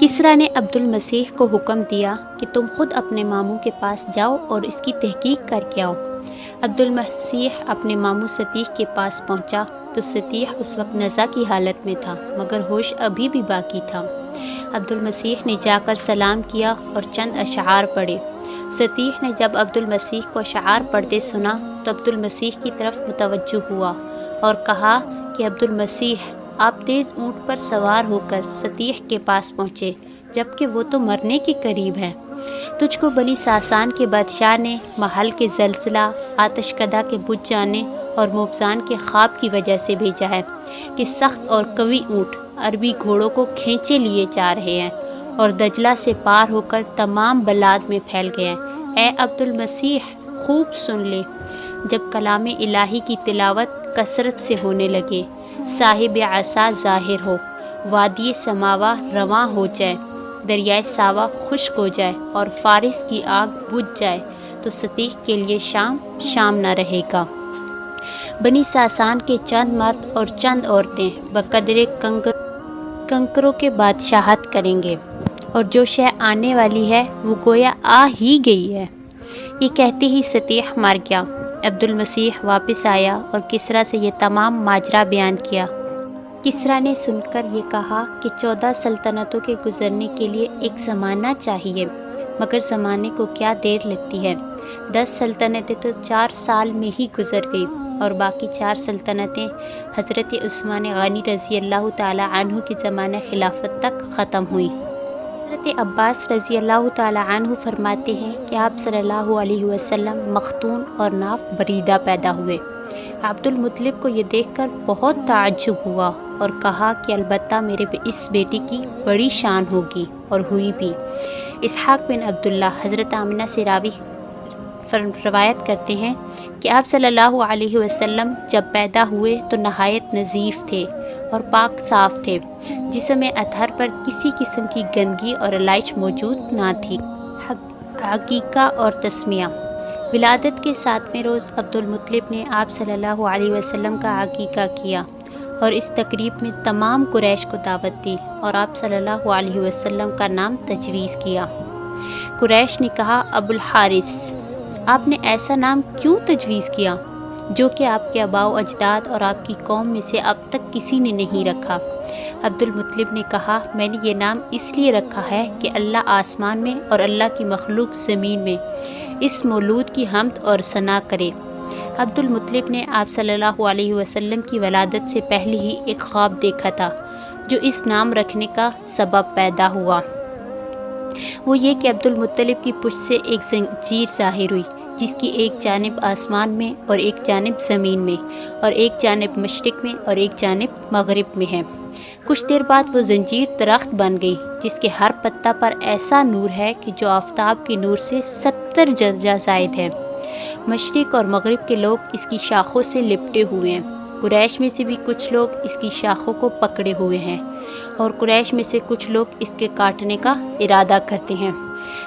کسریٰ نے عبد المسیح کو حکم دیا کہ تم خود اپنے ماموں کے پاس جاؤ اور اس کی تحقیق کر کے آؤ۔ عبد المسیح اپنے ماموں ستیح کے پاس پہنچا تو ستیح اس وقت نزع کی حالت میں تھا مگر ہوش ابھی بھی باقی تھا۔ عبد المسیح نے جا کر سلام کیا اور چند اشعار پڑھے۔ ستیح نے جب عبد المسیح کو اشعار پڑھتے سنا تو عبد المسیح کی طرف متوجہ ہوا اور کہا کہ عبد المسیح، آپ تیز اونٹ پر سوار ہو کر ستیح کے پاس پہنچے جبکہ وہ تو مرنے کے قریب ہے۔ تجھ کو بنی ساسان کے بادشاہ نے محل کے زلزلہ، آتش کدہ کے بجھ جانے اور موبزان کے خواب کی وجہ سے بھیجا ہے کہ سخت اور قوی اونٹ عربی گھوڑوں کو کھینچے لیے جا رہے ہیں اور دجلہ سے پار ہو کر تمام بلاد میں پھیل گئے ہیں۔ اے عبد المسیح، خوب سن لے، جب کلام الہی کی تلاوت کثرت سے ہونے لگے، صاحب عصا ظاہر ہو، وادی سماوا رواں ہو جائے، دریائے ساوا خشک ہو جائے اور فارس کی آگ بجھ جائے تو ستیح کے لیے شام نہ رہے گا۔ بنی ساسان کے چند مرد اور چند عورتیں بقدر کنکروں کے بادشاہت کریں گے اور جو شے آنے والی ہے وہ گویا آ ہی گئی ہے۔ یہ کہتے ہی ستیح مر گیا۔ عبد المسیح واپس آیا اور کسریٰ سے یہ تمام ماجرا بیان کیا۔ کسریٰ نے سن کر یہ کہا کہ 14 سلطنتوں کے گزرنے کے لیے ایک زمانہ چاہیے، مگر زمانے کو کیا دیر لگتی ہے۔ 10 سلطنتیں تو 4 سال میں ہی گزر گئی اور باقی 4 سلطنتیں حضرت عثمان غنی رضی اللہ تعالی عنہ کی زمانہ خلافت تک ختم ہوئیں۔ حضرت عباس رضی اللہ تعالی عنہ فرماتے ہیں کہ آپ صلی اللہ علیہ وسلم مختون اور ناف بریدہ پیدا ہوئے۔ عبد المطلب کو یہ دیکھ کر بہت تعجب ہوا اور کہا کہ البتہ میرے اس بیٹی کی بڑی شان ہوگی، اور ہوئی بھی۔ اسحاق بن عبداللہ حضرت آمنہ سے راوی روایت کرتے ہیں کہ آپ صلی اللہ علیہ وسلم جب پیدا ہوئے تو نہایت نظیف تھے اور پاک صاف تھے، جسم اطہر پر کسی قسم کی گندگی اور الائش موجود نہ تھی۔ عقیقہ اور تسمیہ۔ ولادت کے 7ویں روز عبد المطلب نے آپ صلی اللہ علیہ وسلم کا عقیقہ کیا اور اس تقریب میں تمام قریش کو دعوت دی اور آپ صلی اللہ علیہ وسلم کا نام تجویز کیا۔ قریش نے کہا، ابو الحارث، آپ نے ایسا نام کیوں تجویز کیا جو کہ آپ کے آباء و اجداد اور آپ کی قوم میں سے اب تک کسی نے نہیں رکھا؟ عبد المطلب نے کہا، میں نے یہ نام اس لیے رکھا ہے کہ اللہ آسمان میں اور اللہ کی مخلوق زمین میں اس مولود کی حمد اور ثنا کرے۔ عبد المطلب نے آپ صلی اللہ علیہ وسلم کی ولادت سے پہلے ہی ایک خواب دیکھا تھا جو اس نام رکھنے کا سبب پیدا ہوا۔ وہ یہ کہ عبد المطلب کی پشت سے ایک زنجیر ظاہر ہوئی جس کی ایک جانب آسمان میں اور ایک جانب زمین میں اور ایک جانب مشرق میں اور ایک جانب مغرب میں ہے۔ کچھ دیر بعد وہ زنجیر درخت بن گئی جس کے ہر پتہ پر ایسا نور ہے کہ جو آفتاب کے نور سے 70 درجہ زائد ہے۔ مشرق اور مغرب کے لوگ اس کی شاخوں سے لپٹے ہوئے ہیں۔ قریش میں سے بھی کچھ لوگ اس کی شاخوں کو پکڑے ہوئے ہیں اور قریش میں سے کچھ لوگ اس کے کاٹنے کا ارادہ کرتے ہیں۔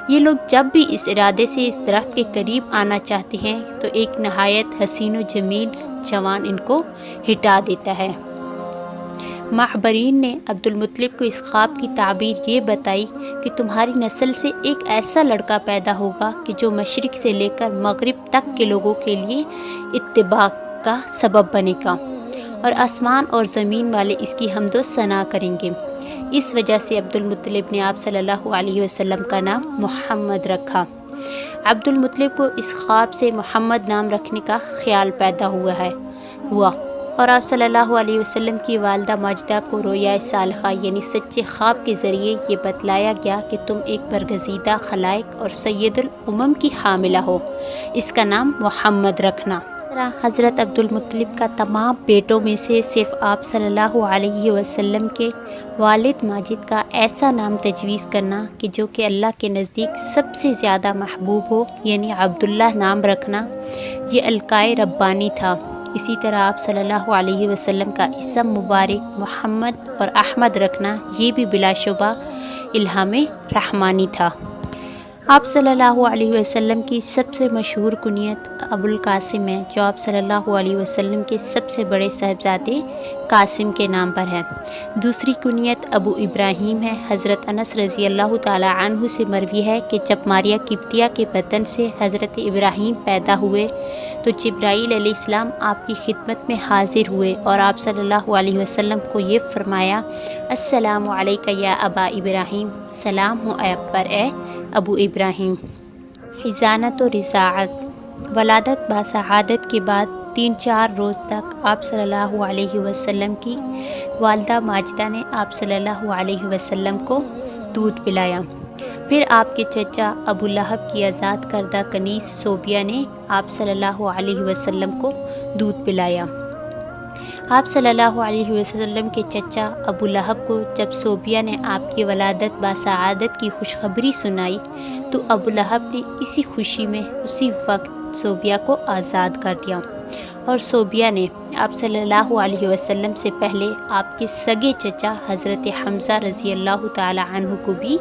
یہ لوگ جب بھی اس ارادے سے اس درخت کے قریب آنا چاہتے ہیں تو ایک نہایت حسین و جمیل جوان ان کو ہٹا دیتا ہے۔ معبرین نے عبد المطلب کو اس خواب کی تعبیر یہ بتائی کہ تمہاری نسل سے ایک ایسا لڑکا پیدا ہوگا کہ جو مشرق سے لے کر مغرب تک کے لوگوں کے لیے اتباع کا سبب بنے گا اور آسمان اور زمین والے اس کی حمد و ثنا کریں گے۔ اس وجہ سے عبد المطلب نے آپ صلی اللہ علیہ وسلم کا نام محمد رکھا۔ عبد المطلب کو اس خواب سے محمد نام رکھنے کا خیال پیدا ہوا اور آپ صلی اللہ علیہ وسلم کی والدہ ماجدہ کو رویا صالحہ یعنی سچے خواب کے ذریعے یہ بتلایا گیا کہ تم ایک برگزیدہ خلائق اور سید الامم کی حاملہ ہو، اس کا نام محمد رکھنا۔ حضرت عبد المطلب کا تمام بیٹوں میں سے صرف آپ صلی اللہ علیہ وسلم کے والد ماجد کا ایسا نام تجویز کرنا کہ جو کہ اللہ کے نزدیک سب سے زیادہ محبوب ہو یعنی عبداللہ نام رکھنا، یہ القائے ربانی تھا۔ اسی طرح آپ صلی اللہ علیہ وسلم کا اسم مبارک محمد اور احمد رکھنا یہ بھی بلا شبہ الہام رحمانی تھا۔ آپ صلی اللہ علیہ وسلم کی سب سے مشہور کنیت ابو القاسم ہے، جو آپ صلی اللہ علیہ وسلم کے سب سے بڑے صاحبزادے قاسم کے نام پر ہے۔ دوسری کنیت ابو ابراہیم ہے۔ حضرت انس رضی اللہ تعالی عنہ سے مروی ہے کہ جب ماریہ قبطیہ کے بدن سے حضرت ابراہیم پیدا ہوئے تو جبرائیل علیہ السلام آپ کی خدمت میں حاضر ہوئے اور آپ صلی اللہ علیہ وسلم کو یہ فرمایا: السلام علیکہ یا ابا ابراہیم، سلام ہو آپ پر اے ابو ابراہیم۔ حضانت و رضاعت، ولادت باسعادت کے بعد 3-4 روز تک آپ صلی اللہ علیہ وسلم کی والدہ ماجدہ نے آپ صلی اللہ علیہ وسلم کو دودھ پلایا۔ پھر آپ کے چچا ابو لہب کی آزاد کردہ کنیز صوبیہ نے آپ صلی اللہ علیہ وسلم کو دودھ پلایا۔ آپ صلی اللہ علیہ وسلم کے چچا ابو لہب کو جب صوبیہ نے آپ کی ولادت باسعادت کی خوشخبری سنائی تو ابو لہب نے اسی خوشی میں اسی وقت صوبیہ کو آزاد کر دیا، اور صوبیہ نے آپ صلی اللہ علیہ وسلم سے پہلے آپ کے سگے چچا حضرت حمزہ رضی اللہ تعالی عنہ کو بھی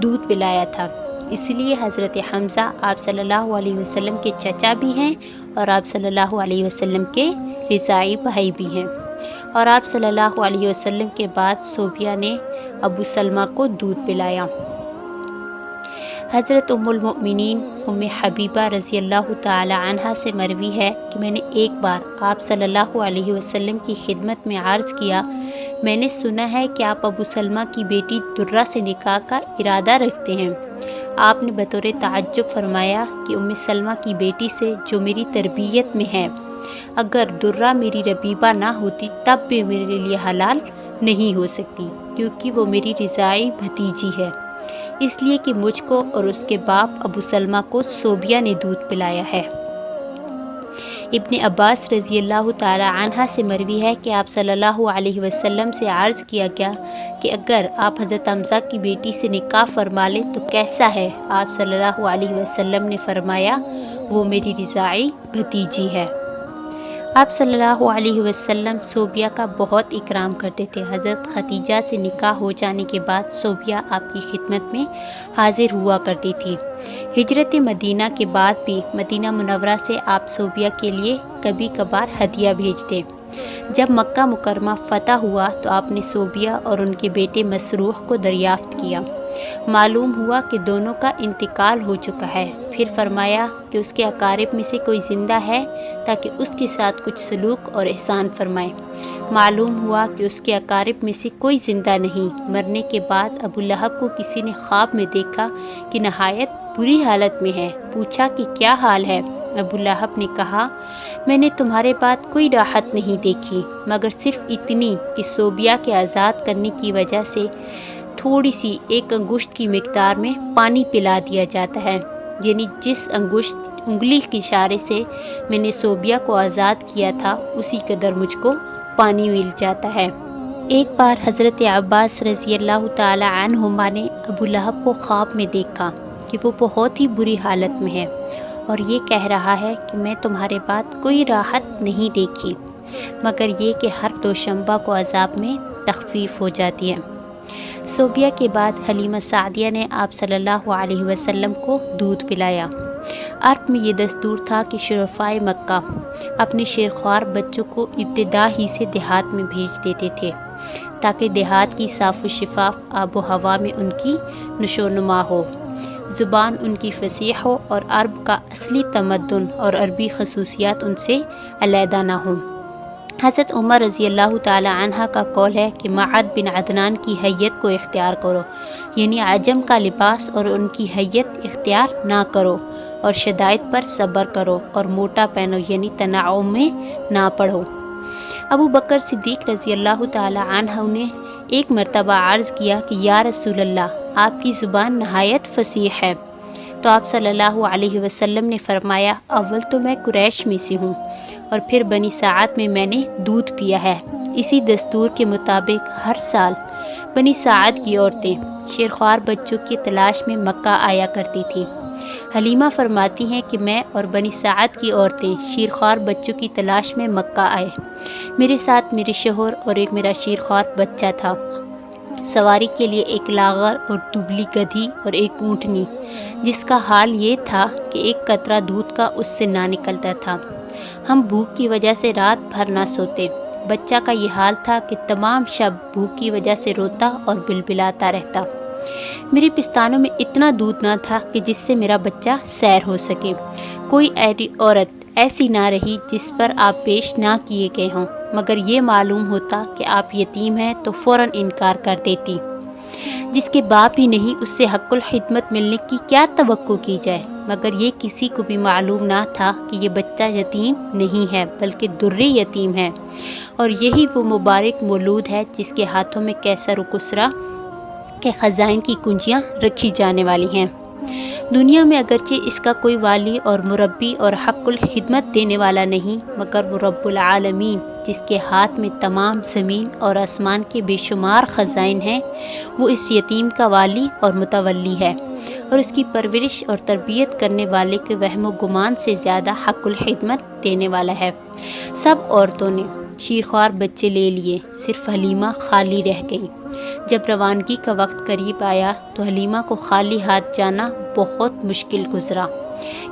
دودھ پلایا تھا۔ اس لیے حضرت حمزہ آپ صلی اللہ علیہ وسلم کے چچا بھی ہیں اور آپ صلی اللہ علیہ وسلم کے رضاعی بھائی بھی ہیں۔ اور آپ صلی اللہ علیہ وسلم کے بعد صوبیہ نے ابو سلمہ کو دودھ پلایا۔ حضرت ام المؤمنین ام حبیبہ رضی اللہ تعالی عنہا سے مروی ہے کہ میں نے ایک بار آپ صلی اللہ علیہ وسلم کی خدمت میں عرض کیا: میں نے سنا ہے کہ آپ ابو سلمہ کی بیٹی درہ سے نکاح کا ارادہ رکھتے ہیں۔ آپ نے بطور تعجب فرمایا کہ ام سلمہ کی بیٹی سے جو میری تربیت میں ہے، اگر درہ میری ربیبہ نہ ہوتی تب بھی میرے لیے حلال نہیں ہو سکتی، کیونکہ وہ میری رضاعی بھتیجی ہے، اس لیے کہ مجھ کو اور اس کے باپ ابو سلمہ کو صوبیہ نے دودھ پلایا ہے۔ ابن عباس رضی اللہ تعالی عنہ سے مروی ہے کہ آپ صلی اللہ علیہ وسلم سے عرض کیا گیا کہ اگر آپ حضرت حمزہ کی بیٹی سے نکاح فرما لیں تو کیسا ہے؟ آپ صلی اللہ علیہ وسلم نے فرمایا: وہ میری رضاعی بھتیجی ہے۔ آپ صلی اللہ علیہ وسلم صوبیہ کا بہت اکرام کرتے تھے۔ حضرت خدیجہ سے نکاح ہو جانے کے بعد صوبیہ آپ کی خدمت میں حاضر ہوا کرتی تھی۔ ہجرت مدینہ کے بعد بھی مدینہ منورہ سے آپ صوبیہ کے لیے کبھی کبھار ہدیہ بھیجتے۔ جب مکہ مکرمہ فتح ہوا تو آپ نے صوبیہ اور ان کے بیٹے مسروح کو دریافت کیا۔ معلوم ہوا کہ دونوں کا انتقال ہو چکا ہے۔ پھر فرمایا کہ اس کے اقارب میں سے کوئی زندہ ہے تاکہ اس کے ساتھ کچھ سلوک اور احسان فرمائے۔ معلوم ہوا کہ اس کے اقارب میں سے کوئی زندہ نہیں۔ مرنے کے بعد ابو لہب کو کسی نے خواب میں دیکھا کہ نہایت بری حالت میں ہے۔ پوچھا کہ کیا حال ہے؟ ابو لہب نے کہا: میں نے تمہارے بعد کوئی راحت نہیں دیکھی مگر صرف اتنی کہ صوبیہ کے آزاد کرنے کی وجہ سے تھوڑی سی ایک انگشت کی مقدار میں پانی پلا دیا جاتا ہے، یعنی جس انگلی کے اشارے سے میں نے صوبیہ کو آزاد کیا تھا اسی قدر مجھ کو پانی مل جاتا ہے۔ ایک بار حضرت عباس رضی اللہ تعالی عنہما نے ابو لہب کو خواب میں دیکھا کہ وہ بہت ہی بری حالت میں ہے اور یہ کہہ رہا ہے کہ میں تمہارے بعد کوئی راحت نہیں دیکھی مگر یہ کہ ہر دوشنبہ کو عذاب میں تخفیف ہو جاتی ہے۔ صوبیہ کے بعد حلیمہ سعدیہ نے آپ صلی اللہ علیہ وسلم کو دودھ پلایا۔ عرب میں یہ دستور تھا کہ شرفائے مکہ اپنے شیرخوار بچوں کو ابتدا ہی سے دیہات میں بھیج دیتے تھے تاکہ دیہات کی صاف و شفاف آب و ہوا میں ان کی نشو و نما ہو، زبان ان کی فصیح ہو اور عرب کا اصلی تمدن اور عربی خصوصیات ان سے علیحدہ نہ ہوں۔ حضرت عمر رضی اللہ تعالی عنہ کا قول ہے کہ معد بن عدنان کی حیت کو اختیار کرو، یعنی عجم کا لباس اور ان کی حیت اختیار نہ کرو، اور شدائد پر صبر کرو اور موٹا پہنو، یعنی تنعم میں نہ پڑھو۔ ابو بکر صدیق رضی اللہ تعالی عنہ نے ایک مرتبہ عرض کیا کہ یا رسول اللہ، آپ کی زبان نہایت فصیح ہے۔ تو آپ صلی اللہ علیہ وسلم نے فرمایا: اول تو میں قریش میں سے ہوں اور پھر بنی سعد میں نے دودھ پیا ہے۔ اسی دستور کے مطابق ہر سال بنی سعد کی عورتیں شیرخوار بچوں کی تلاش میں مکہ آیا کرتی تھیں۔ حلیمہ فرماتی ہیں کہ میں اور بنی سعد کی عورتیں شیرخوار بچوں کی تلاش میں مکہ آئے۔ میرے ساتھ میرے شوہر اور ایک میرا شیرخوار بچہ تھا۔ سواری کے لیے ایک لاغر اور دبلی گدھی اور ایک اونٹنی، جس کا حال یہ تھا کہ ایک قطرہ دودھ کا اس سے نہ نکلتا تھا۔ ہم بھوک کی وجہ سے رات بھر نہ سوتے۔ بچہ کا یہ حال تھا کہ تمام شب بھوک کی وجہ سے روتا اور بلبلاتا رہتا۔ میرے پستانوں میں اتنا دودھ نہ تھا کہ جس سے میرا بچہ سیر ہو سکے۔ کوئی عورت ایسی نہ رہی جس پر آپ پیش نہ کیے گئے ہوں، مگر یہ معلوم ہوتا کہ آپ یتیم ہیں تو فوراً انکار کر دیتی۔ جس کے باپ ہی نہیں، اس سے حق الخدمت ملنے کی کیا توقع کی جائے؟ مگر یہ کسی کو بھی معلوم نہ تھا کہ یہ بچہ یتیم نہیں ہے بلکہ درِ یتیم ہے، اور یہی وہ مبارک مولود ہے جس کے ہاتھوں میں کیسر و کسریٰ کے خزائن کی کنجیاں رکھی جانے والی ہیں۔ دنیا میں اگرچہ اس کا کوئی والی اور مربی اور حق الخدمت دینے والا نہیں، مگر وہ رب العالمین جس کے ہاتھ میں تمام زمین اور آسمان کے بے شمار خزائن ہیں، وہ اس یتیم کا والی اور متولی ہے، اور اس کی پرورش اور تربیت کرنے والے کے وہم و گمان سے زیادہ حق الخدمت دینے والا ہے۔ سب عورتوں نے شیرخوار بچے لے لیے، صرف حلیمہ خالی رہ گئی۔ جب روانگی کا وقت قریب آیا تو حلیمہ کو خالی ہاتھ جانا بہت مشکل گزرا۔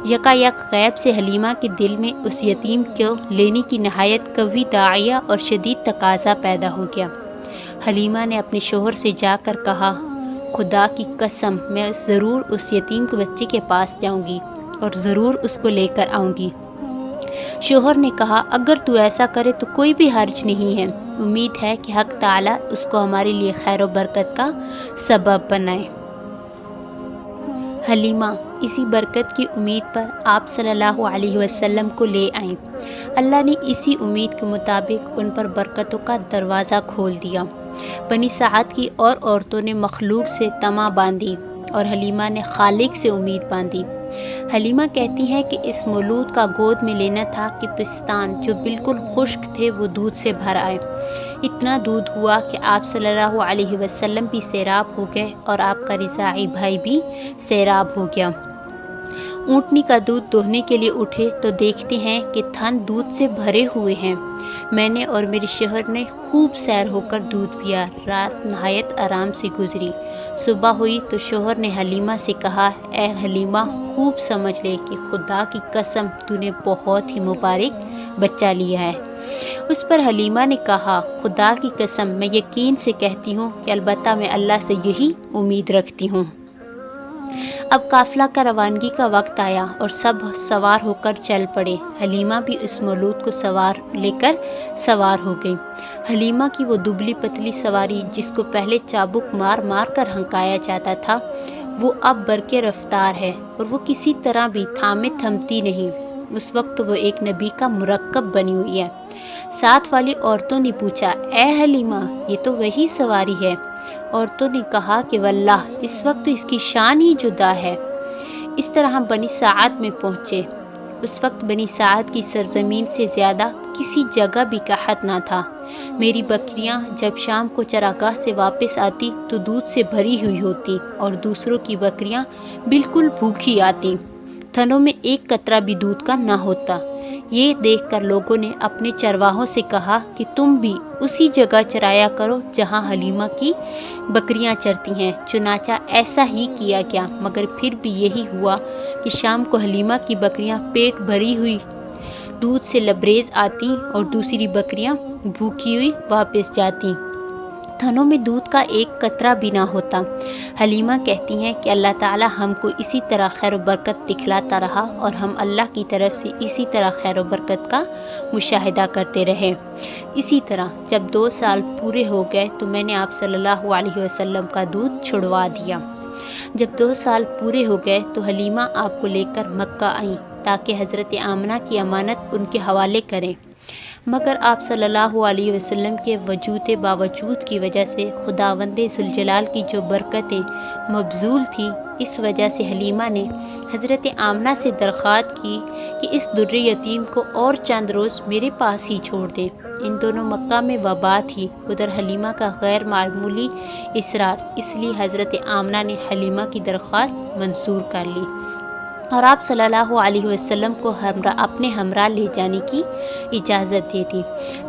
یکایک غیب سے حلیمہ کے دل میں اس یتیم کو لینے کی نہایت قوی داعیہ اور شدید تقاضا پیدا ہو گیا۔ حلیمہ نے اپنے شوہر سے جا کر کہا، خدا کی قسم میں ضرور اس یتیم کے بچے کے پاس جاؤں گی اور ضرور اس کو لے کر آؤں گی۔ شوہر نے کہا، اگر تو ایسا کرے تو کوئی بھی حرج نہیں ہے، امید ہے کہ حق تعالیٰ اس کو ہمارے لیے خیر و برکت کا سبب بنائے۔ حلیمہ اسی برکت کی امید پر آپ صلی اللہ علیہ وسلم کو لے آئیں۔ اللہ نے اسی امید کے مطابق ان پر برکتوں کا دروازہ کھول دیا۔ بنی سعد کی اور عورتوں نے مخلوق سے طمع باندھی اور حلیمہ نے خالق سے امید باندھی۔ حلیمہ کہتی ہیں کہ اس مولود کا گود میں لینا تھا کہ پستان جو بالکل خشک تھے وہ دودھ سے بھر آئے۔ اتنا دودھ ہوا کہ آپ صلی اللہ علیہ وسلم بھی سیراب ہو گئے اور آپ کا رضاعی بھائی بھی سیراب ہو گیا۔ اونٹنی کا دودھ دوہنے کے لیے اٹھے تو دیکھتے ہیں کہ تھن دودھ سے بھرے ہوئے ہیں۔ میں نے اور میرے شوہر نے خوب سیر ہو کر دودھ پیا۔ رات نہایت آرام سے گزری۔ صبح ہوئی تو شوہر نے حلیمہ سے کہا، اے حلیمہ، خوب سمجھ لے کہ خدا کی قسم تو نے بہت ہی مبارک بچہ لیا ہے۔ اس پر حلیمہ نے کہا، خدا کی قسم میں یقین سے کہتی ہوں کہ البتہ میں اللہ سے یہی امید رکھتی ہوں۔ اب قافلہ کا روانگی کا وقت آیا اور سب سوار ہو کر چل پڑے۔ حلیمہ بھی اس مولود کو لے کر سوار ہو گئی۔ حلیمہ کی وہ دبلی پتلی سواری جس کو پہلے چابک مار مار کر ہنکایا جاتا تھا، وہ اب برق رفتار ہے اور وہ کسی طرح بھی تھمتی نہیں۔ اس وقت وہ ایک نبی کا مرکب بنی ہوئی ہے۔ ساتھ والی عورتوں نے پوچھا، اے حلیمہ، یہ تو وہی سواری ہے۔ عورتوں نے کہا کہ واللہ اس وقت تو اس کی شان ہی جدا ہے۔ اس طرح ہم بنی سعد میں پہنچے۔ اس وقت بنی سعد کی سرزمین سے زیادہ کسی جگہ بھی قحط نہ تھا۔ میری بکریاں جب شام کو چراگاہ سے واپس آتی تو دودھ سے بھری ہوئی ہوتی اور دوسروں کی بکریاں بالکل بھوکھی آتی، تھنوں میں ایک قطرہ بھی دودھ کا نہ ہوتا۔ یہ دیکھ کر لوگوں نے اپنے چرواہوں سے کہا کہ تم بھی اسی جگہ چرایا کرو جہاں حلیمہ کی بکریاں چرتی ہیں۔ چنانچہ ایسا ہی کیا گیا، مگر پھر بھی یہی ہوا کہ شام کو حلیمہ کی بکریاں پیٹ بھری ہوئی دودھ سے لبریز آتی اور دوسری بکریاں بھوکی ہوئی واپس جاتی، تھنوں میں دودھ کا ایک قطرہ بھی نہ ہوتا۔ حلیمہ کہتی ہیں کہ اللہ تعالی ہم کو اسی طرح خیر و برکت دکھلاتا رہا اور ہم اللہ کی طرف سے اسی طرح خیر و برکت کا مشاہدہ کرتے رہے۔ اسی طرح جب 2 سال پورے ہو گئے تو میں نے آپ صلی اللہ علیہ وسلم کا دودھ چھڑوا دیا۔ جب 2 سال پورے ہو گئے تو حلیمہ آپ کو لے کر مکہ آئیں تاکہ حضرت آمنہ کی امانت ان کے حوالے کریں، مگر آپ صلی اللہ علیہ وسلم کے وجود باوجود کی وجہ سے خداوند ذوالجلال کی جو برکتیں مبذول تھیں، اس وجہ سے حلیمہ نے حضرت آمنہ سے درخواست کی کہ اس در یتیم کو اور چند روز میرے پاس ہی چھوڑ دیں۔ ان دونوں مکہ میں وبا تھی، ادھر حلیمہ کا غیر معمولی اصرار، اس لیے حضرت آمنہ نے حلیمہ کی درخواست منظور کر لی اور آپ صلی اللہ علیہ وسلم کو اپنے ہمراہ لے جانے کی اجازت دے دی۔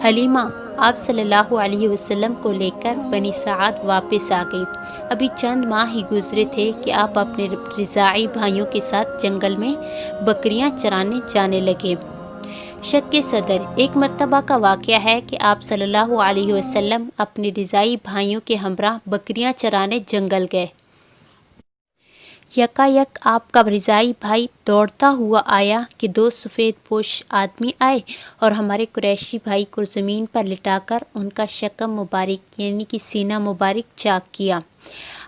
حلیمہ آپ صلی اللہ علیہ وسلم کو لے کر بنی سعد واپس آ گئی۔ ابھی چند ماہ ہی گزرے تھے کہ آپ اپنے رضاعی بھائیوں کے ساتھ جنگل میں بکریاں چرانے جانے لگے۔ شک صدر، ایک مرتبہ کا واقعہ ہے کہ آپ صلی اللہ علیہ وسلم اپنے رضاعی بھائیوں کے ہمراہ بکریاں چرانے جنگل گئے۔ یکایک آپ کا رضاعی بھائی دوڑتا ہوا آیا کہ دو سفید پوش آدمی آئے اور ہمارے قریشی بھائی کو زمین پر لٹا کر ان کا شکم مبارک یعنی کہ سینہ مبارک چاک کیا۔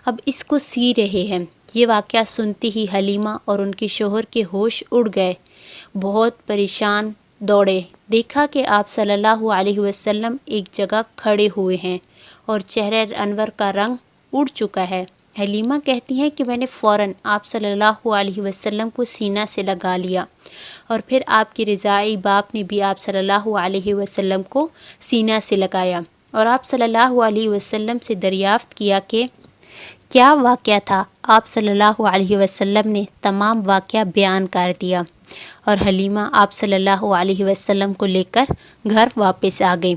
اب اس کو سی رہے ہیں۔ یہ واقعہ سنتے ہی حلیمہ اور ان کے شوہر کے ہوش اڑ گئے، بہت پریشان دوڑے، دیکھا کہ آپ صلی اللہ علیہ وسلم ایک جگہ کھڑے ہوئے ہیں اور چہرہ انور کا رنگ اڑ چکا ہے۔ حلیمہ کہتی ہیں کہ میں نے فوراً آپ صلی اللہ علیہ وسلم کو سینہ سے لگا لیا اور پھر آپ کے رضاعی باپ نے بھی آپ صلی اللہ علیہ وسلم کو سینہ سے لگایا اور آپ صلی اللہ علیہ وسلم سے دریافت کیا کہ کیا واقعہ تھا۔ آپ صلی اللہ علیہ وسلم نے تمام واقعہ بیان کر دیا اور حلیمہ آپ صلی اللہ علیہ وسلم کو لے کر گھر واپس آ گئی۔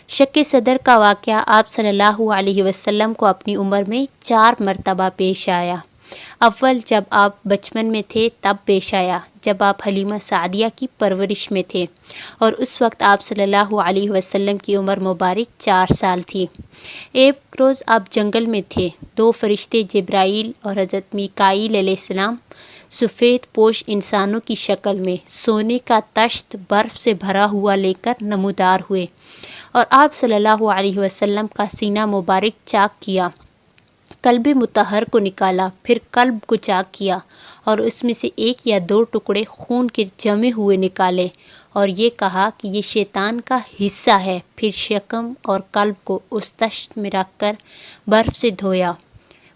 شک صدر کا واقعہ آپ صلی اللہ علیہ وسلم کو اپنی عمر میں 4 مرتبہ پیش آیا۔ اول جب آپ بچپن میں تھے تب پیش آیا جب آپ حلیمہ سعدیہ کی پرورش میں تھے اور اس وقت آپ صلی اللہ علیہ وسلم کی عمر مبارک 4 سال تھی۔ ایک روز آپ جنگل میں تھے، 2 فرشتے جبرائیل اور حضرت میکائیل علیہ السلام سفید پوش انسانوں کی شکل میں سونے کا تشت برف سے بھرا ہوا لے کر نمودار ہوئے اور آپ صلی اللہ علیہ وسلم کا سینہ مبارک چاک کیا، قلب مطہر کو نکالا، پھر قلب کو چاک کیا اور اس میں سے 1 یا 2 ٹکڑے خون کے جمے ہوئے نکالے اور یہ کہا کہ یہ شیطان کا حصہ ہے، پھر شکم اور قلب کو اس تشت میں رکھ کر برف سے دھویا۔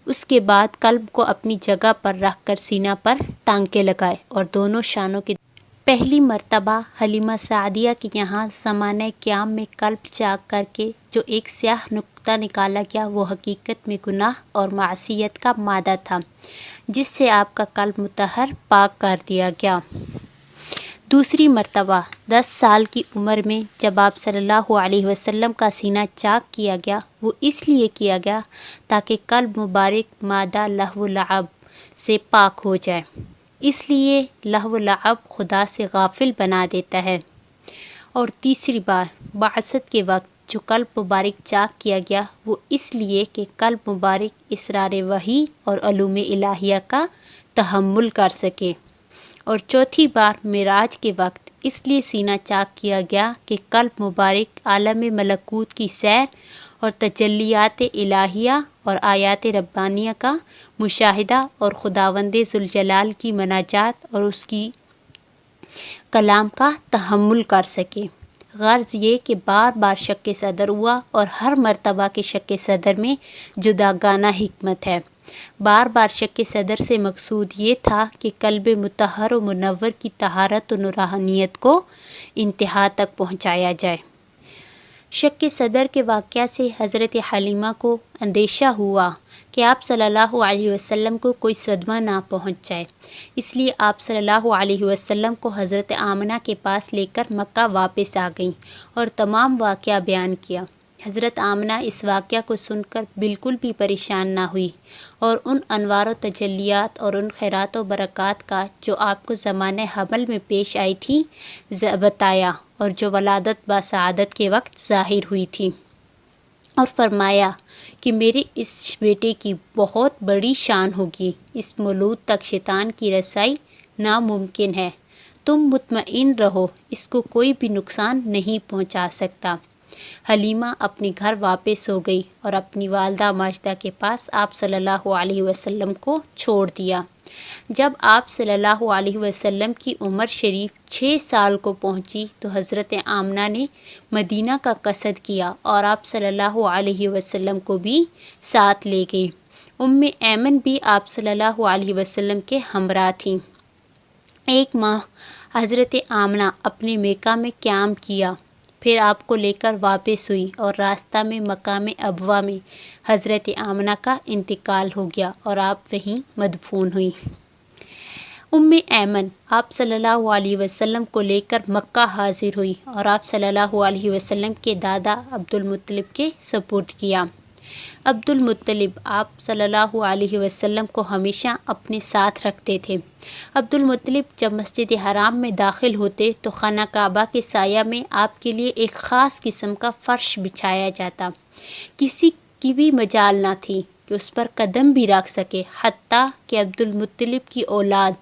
اس کے بعد قلب کو اپنی جگہ پر رکھ کر سینہ پر ٹانکے لگائے اور دونوں شانوں کے پہلی مرتبہ حلیمہ سعدیہ کے یہاں زمانہ قیام میں قلب چاک کر کے جو ایک سیاہ نقطہ نکالا گیا وہ حقیقت میں گناہ اور معصیت کا مادہ تھا جس سے آپ کا قلب مطہر پاک کر دیا گیا۔ دوسری مرتبہ 10 سال کی عمر میں جب آپ صلی اللہ علیہ وسلم کا سینہ چاک کیا گیا، وہ اس لیے کیا گیا تاکہ قلب مبارک مادہ لہو و لعب سے پاک ہو جائے، اس لیے لہو و لعب خدا سے غافل بنا دیتا ہے۔ اور تیسری بار بعثت کے وقت جو قلب مبارک چاک کیا گیا وہ اس لیے کہ قلب مبارک اسرار وحی اور علوم الہیہ کا تحمل کر سکے۔ اور چوتھی بار معراج کے وقت اس لیے سینہ چاک کیا گیا کہ قلب مبارک عالم ملکوت کی سیر اور تجلیات الہیہ اور آیات ربانیہ کا مشاہدہ اور خداوند ذوالجلال کی مناجات اور اس کی کلام کا تحمل کر سکے۔ غرض یہ کہ بار بار شک صدر ہوا اور ہر مرتبہ کے شک صدر میں جداگانہ حکمت ہے۔ بار بار شک صدر سے مقصود یہ تھا کہ قلب مطہر و منور کی طہارت و نورانیت کو انتہا تک پہنچایا جائے۔ شک صدر کے واقعہ سے حضرت حلیمہ کو اندیشہ ہوا کہ آپ صلی اللہ علیہ وسلم کو کوئی صدمہ نہ پہنچ جائے، اس لیے آپ صلی اللہ علیہ وسلم کو حضرت آمنہ کے پاس لے کر مکہ واپس آ گئیں اور تمام واقعہ بیان کیا۔ حضرت آمنہ اس واقعہ کو سن کر بالکل بھی پریشان نہ ہوئی اور ان انوار و تجلیات اور ان خیرات و برکات کا جو آپ کو زمانہ حمل میں پیش آئی تھی بتایا اور جو ولادت با سعادت کے وقت ظاہر ہوئی تھی، اور فرمایا کہ میرے اس بیٹے کی بہت بڑی شان ہوگی، اس مولود تک شیطان کی رسائی ناممکن ہے، تم مطمئن رہو، اس کو کوئی بھی نقصان نہیں پہنچا سکتا۔ حلیمہ اپنے گھر واپس ہو گئی اور اپنی والدہ ماجدہ کے پاس آپ صلی اللہ علیہ وسلم کو چھوڑ دیا۔ جب آپ صلی اللہ علیہ وسلم کی عمر شریف 6 سال کو پہنچی تو حضرت آمنہ نے مدینہ کا قصد کیا اور آپ صلی اللہ علیہ وسلم کو بھی ساتھ لے گئی۔ ایمن بھی آپ صلی اللہ علیہ وسلم کے ہمراہ تھیں۔ 1 ماہ حضرت آمنہ اپنے میکہ میں قیام کیا، پھر آپ کو لے کر واپس ہوئی اور راستہ میں مقام ابوا میں حضرت آمنہ کا انتقال ہو گیا اور آپ وہیں مدفون ہوئی۔ ایمن آپ صلی اللہ علیہ وسلم کو لے کر مکہ حاضر ہوئی اور آپ صلی اللہ علیہ وسلم کے دادا عبد المطلب کے سپرد کیا۔ عبد المطلب آپ صلی اللہ علیہ وسلم کو ہمیشہ اپنے ساتھ رکھتے تھے۔ عبد المطلب جب مسجد حرام میں داخل ہوتے تو خانہ کعبہ کے سایہ میں آپ کے لیے ایک خاص قسم کا فرش بچھایا جاتا۔ کسی کی بھی مجال نہ تھی کہ اس پر قدم بھی رکھ سکے، حتیٰ کہ عبد المطلب کی اولاد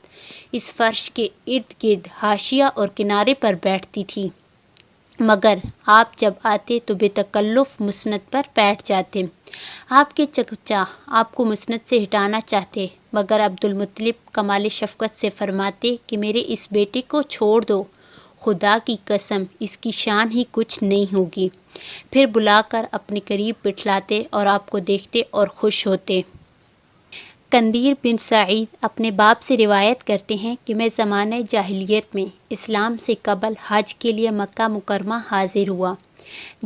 اس فرش کے ارد گرد حاشیہ اور کنارے پر بیٹھتی تھی، مگر آپ جب آتے تو بے تکلف مسند پر بیٹھ جاتے۔ آپ کے چچا آپ کو مسند سے ہٹانا چاہتے، مگر عبد المطلب کمال شفقت سے فرماتے کہ میرے اس بیٹے کو چھوڑ دو، خدا کی قسم اس کی شان ہی کچھ نہیں ہوگی۔ پھر بلا کر اپنے قریب بٹھلاتے اور آپ کو دیکھتے اور خوش ہوتے۔ قندیر بن سعید اپنے باپ سے روایت کرتے ہیں کہ میں زمانہ جاہلیت میں اسلام سے قبل حج کے لیے مکہ مکرمہ حاضر ہوا۔